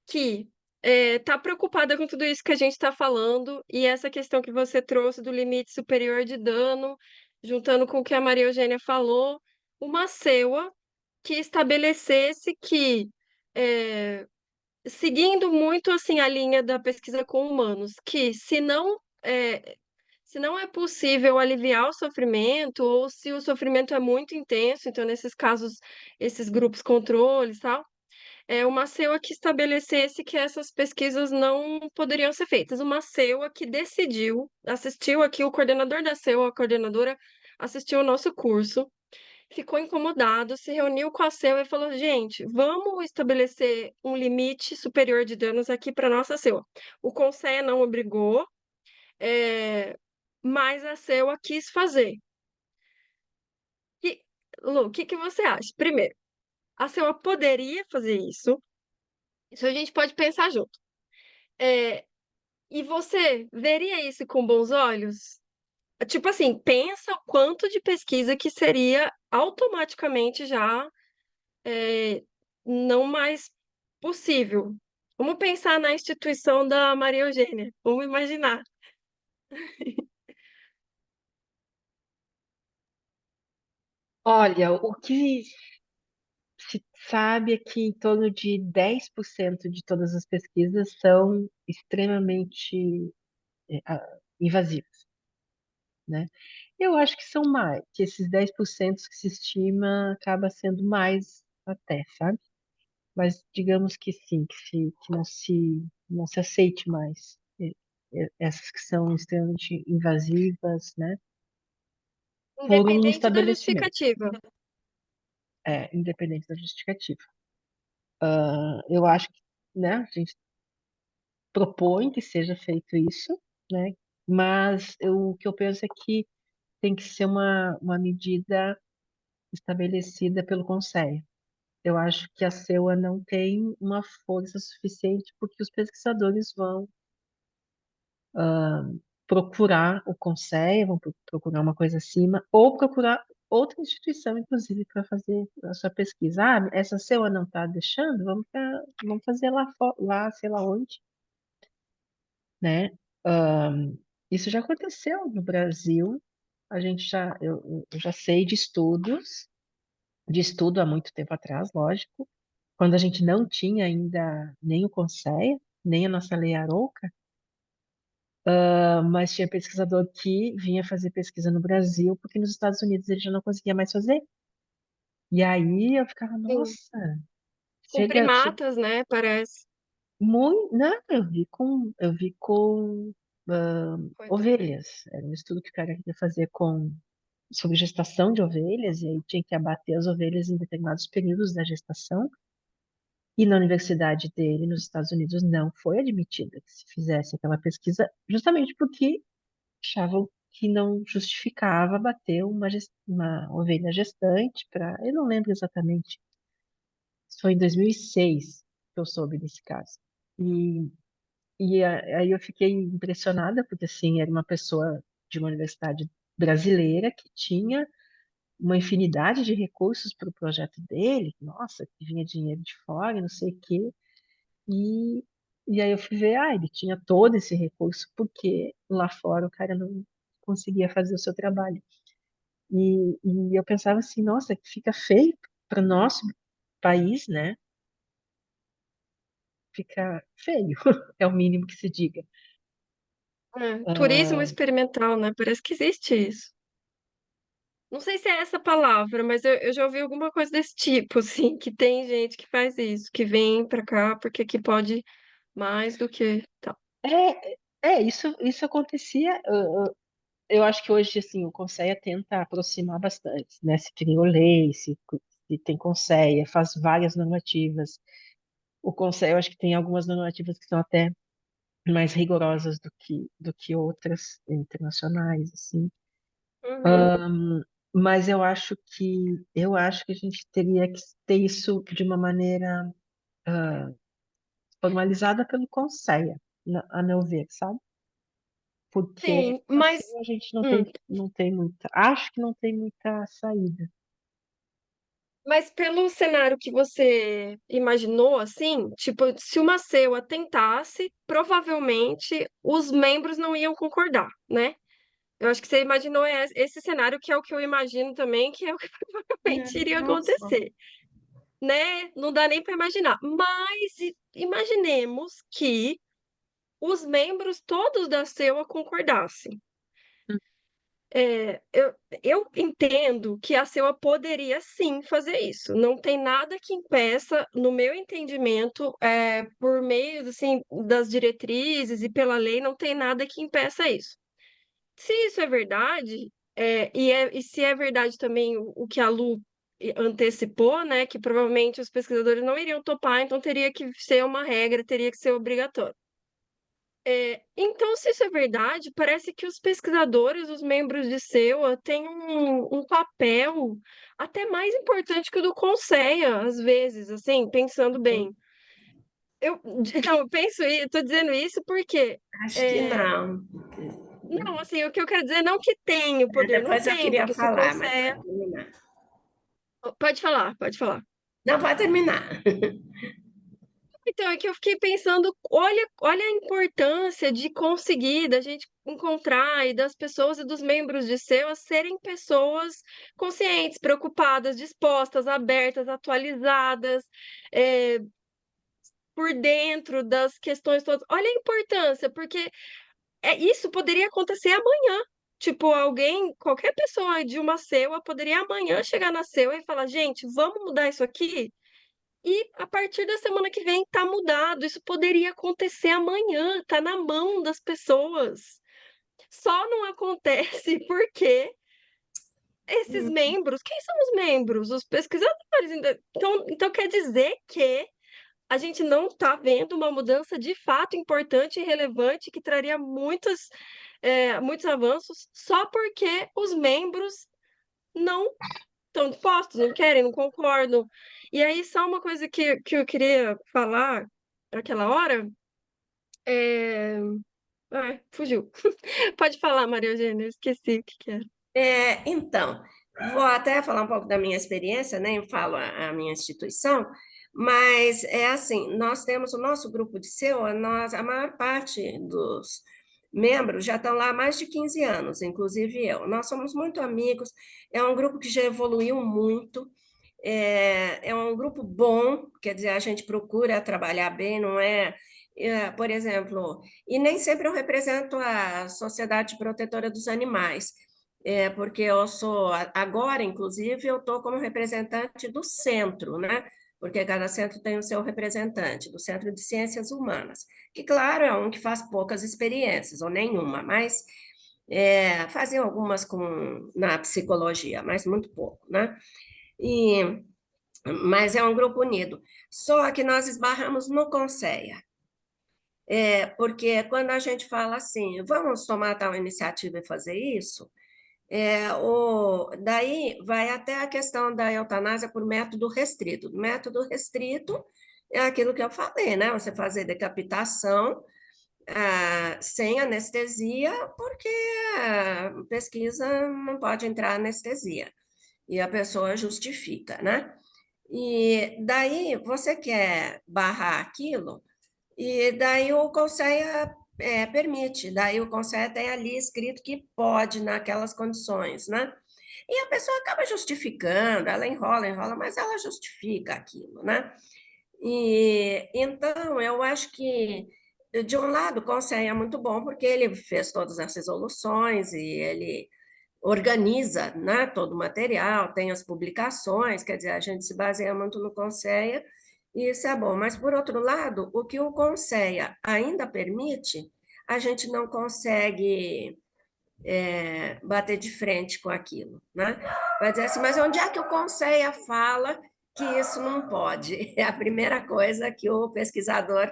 que está preocupada com tudo isso que a gente está falando e essa questão que você trouxe do limite superior de dano, juntando com o que a Maria Eugênia falou, uma CEUA que estabelecesse que, é, seguindo muito assim a linha da pesquisa com humanos, que se não é possível aliviar o sofrimento, ou se o sofrimento é muito intenso, então nesses casos, esses grupos controles, tal, é uma CEUA que estabelecesse que essas pesquisas não poderiam ser feitas. Uma CEUA que decidiu, assistiu aqui, o coordenador da CEUA, a coordenadora, assistiu o nosso curso, ficou incomodado, se reuniu com a CEUA e falou: gente, vamos estabelecer um limite superior de danos aqui para nossa CEUA. O Conselho não obrigou, é, mas a CEUA quis fazer. E, Lu, o que que você acha? Primeiro, a CEUA poderia fazer isso. Isso a gente pode pensar junto. É, e você veria isso com bons olhos? Tipo assim, pensa o quanto de pesquisa que seria automaticamente já não mais possível. Vamos pensar na instituição da Maria Eugênia. Vamos imaginar. Olha, o que se sabe é que em torno de 10% de todas as pesquisas são extremamente invasivas, né? Eu acho que são mais, que esses 10% que se estima acaba sendo mais até, sabe? Mas digamos que sim, que não se aceite mais essas que são extremamente invasivas, né? Por um Independente da estabelecimento, justificativa. independente da justificativa. Eu acho que, né, a gente propõe que seja feito isso, né? Mas o que eu penso é que tem que ser uma medida estabelecida pelo Conselho. Eu acho que a CEUA não tem uma força suficiente porque os pesquisadores vão procurar o Conselho, vão procurar uma coisa acima, ou procurar outra instituição, inclusive, para fazer a sua pesquisa. Ah, essa CEUA não está deixando, vamos fazer lá, sei lá onde, né? Isso já aconteceu no Brasil. Eu já sei de estudo há muito tempo atrás, lógico, quando a gente não tinha ainda nem o Conselho, nem a nossa lei Arouca, mas tinha pesquisador que vinha fazer pesquisa no Brasil, porque nos Estados Unidos ele já não conseguia mais fazer. E aí eu ficava, Sim. nossa, Com chega, primatas, né? Parece. muito. Não, eu vi com Coisa. ovelhas. Era um estudo que o cara queria fazer sobre gestação de ovelhas, e aí tinha que abater as ovelhas em determinados períodos da gestação. E na universidade dele, nos Estados Unidos, não foi admitida que se fizesse aquela pesquisa, justamente porque achavam que não justificava bater uma ovelha gestante para. Eu não lembro exatamente, isso foi em 2006 que eu soube desse caso. E, aí eu fiquei impressionada, porque assim, era uma pessoa de uma universidade brasileira que tinha uma infinidade de recursos para o projeto dele, nossa, que vinha dinheiro de fora, e não sei o quê. E, e aí eu fui ver, ele tinha todo esse recurso, porque lá fora o cara não conseguia fazer o seu trabalho. E eu pensava assim, nossa, fica feio para o nosso país, né? Fica feio, é o mínimo que se diga. Turismo Ah, experimental, né? Parece que existe isso. Não sei se é essa palavra, mas eu já ouvi alguma coisa desse tipo, assim, que tem gente que faz isso, que vem pra cá porque aqui pode mais do que tal. isso acontecia. Eu acho que hoje, assim, o Conceia tenta aproximar bastante, né? Se criou lei, se tem Conceia, faz várias normativas. O Conceia, eu acho que tem algumas normativas que são até mais rigorosas do que outras internacionais, assim. Uhum. Mas eu acho que a gente teria que ter isso de uma maneira formalizada pelo Conceia, a meu ver, sabe? Porque Sim, assim mas a gente não hum, tem, não tem muita, acho que não tem muita saída. mas pelo cenário que você imaginou, assim, tipo, se uma CEUA tentasse, provavelmente os membros não iam concordar, né? Eu acho que você imaginou esse cenário, que é o que eu imagino também, que é o que provavelmente iria Nossa. acontecer, né? Não dá nem para imaginar. Mas imaginemos que os membros todos da CEUA concordassem. Eu entendo que a CEUA poderia sim fazer isso. Não tem nada que impeça, no meu entendimento, por meio assim, das diretrizes e pela lei, não tem nada que impeça isso. Se isso é verdade, e se é verdade também o que a Lu antecipou, né, que provavelmente os pesquisadores não iriam topar, então teria que ser uma regra, teria que ser obrigatório. Então, se isso é verdade, parece que os pesquisadores, os membros de CEUA, têm um papel até mais importante que o do Conceia, às vezes, assim, pensando bem. Eu, não, eu penso, estou dizendo isso porque, Acho que é, não. não, assim, o que eu quero dizer, não que tem o poder, não Depois eu tem, queria porque se o falar, mas Conceia... pode terminar. Pode falar, pode falar. Não, pode terminar. Então, é que eu fiquei pensando, olha a importância de conseguir, da gente encontrar e das pessoas e dos membros de SEUA serem pessoas conscientes, preocupadas, dispostas, abertas, atualizadas, é, por dentro das questões todas. Olha a importância, porque isso poderia acontecer amanhã. Tipo, alguém, qualquer pessoa de uma SEUA poderia amanhã chegar na SEUA e falar, gente, vamos mudar isso aqui? E a partir da semana que vem tá mudado. Isso poderia acontecer amanhã, tá na mão das pessoas. Só não acontece porque esses membros, quem são os membros? Os pesquisadores. Então quer dizer que a gente não está vendo uma mudança de fato importante e relevante que traria muitos avanços só porque os membros não estão dispostos, não querem, não concordam. E aí, só uma coisa que eu queria falar naquela hora, é... fugiu. Pode falar, Maria Eugênia, eu esqueci o que que era. Então, vou até falar um pouco da minha experiência, nem falo a minha instituição, mas é assim, nós temos o nosso grupo de SEUA, a maior parte dos membros já estão lá há mais de 15 anos, inclusive eu. Nós somos muito amigos, é um grupo que já evoluiu muito, é um grupo bom, quer dizer, a gente procura trabalhar bem, não por exemplo, e nem sempre eu represento a Sociedade Protetora dos Animais, porque eu sou, agora, inclusive, eu estou como representante do centro, né? Porque cada centro tem o seu representante, do Centro de Ciências Humanas, que, claro, é um que faz poucas experiências, ou nenhuma, mas fazem algumas na psicologia, mas muito pouco, né? E, mas é um grupo unido. Só que nós esbarramos no Conceia, porque quando a gente fala assim, vamos tomar tal iniciativa e fazer isso, daí vai até a questão da eutanásia por método restrito. Método restrito é aquilo que eu falei, né? Você fazer decapitação sem anestesia, porque a pesquisa não pode entrar anestesia, e a pessoa justifica, né? E daí você quer barrar aquilo, e daí o Conselho permite, daí o Conselho tem ali escrito que pode naquelas condições, né? E a pessoa acaba justificando, ela enrola, enrola, mas ela justifica aquilo, né? E então eu acho que de um lado, o Conselho é muito bom porque ele fez todas as resoluções e ele organiza, né, todo o material, tem as publicações, quer dizer, a gente se baseia muito no Conselho e isso é bom. Mas, por outro lado, o que o Conselho ainda permite, a gente não consegue bater de frente com aquilo, né? Vai dizer assim, mas onde é que o Conselho fala que isso não pode? É a primeira coisa que o pesquisador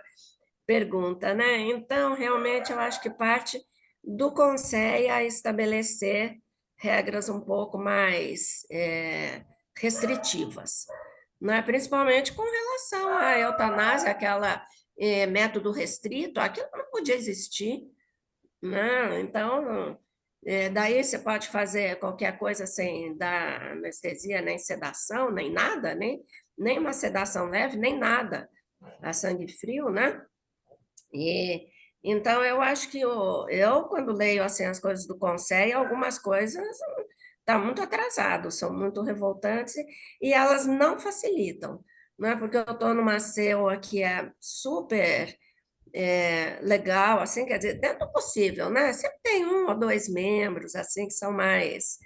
pergunta, né? Então, realmente, eu acho que parte do Conselho a estabelecer regras um pouco mais restritivas, né? Principalmente com relação à eutanásia, aquela método restrito, aquilo não podia existir, né? Então, daí você pode fazer qualquer coisa sem dar anestesia, nem sedação, nem nada, nem uma sedação leve, nem nada, a sangue frio, né? E então eu acho que eu quando leio assim as coisas do Conselho, algumas coisas tá muito atrasado, são muito revoltantes e elas não facilitam, não é porque eu estou numa CEUA que é super legal, assim, quer dizer, dentro do possível, né? Sempre tem um ou dois membros assim que são mais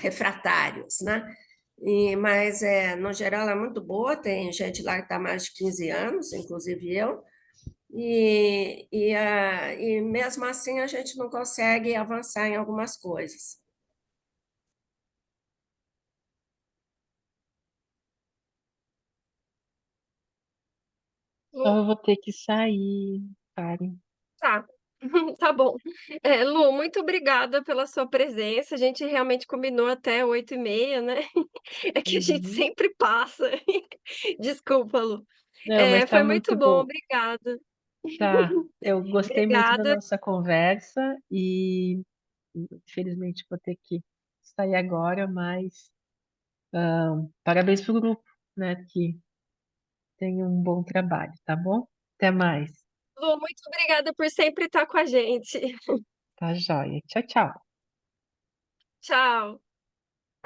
refratários, né? Mas no geral é muito boa, tem gente lá que está mais de 15 anos, inclusive eu, e mesmo assim a gente não consegue avançar em algumas coisas. Então eu vou ter que sair, Karen. Tá, tá bom. Lu, muito obrigada pela sua presença. A gente realmente combinou até 8h30, né? É que a gente Uhum. sempre passa. Desculpa, Lu. Não, mas tá Foi muito muito bom, bom. obrigada. Tá, eu gostei muito da Obrigada. nossa conversa e infelizmente vou ter que sair agora, mas parabéns pro grupo, né, que tem um bom trabalho, tá bom? Até mais. Lu, muito obrigada por sempre estar com a gente. Tá joia. Tchau, tchau. Tchau.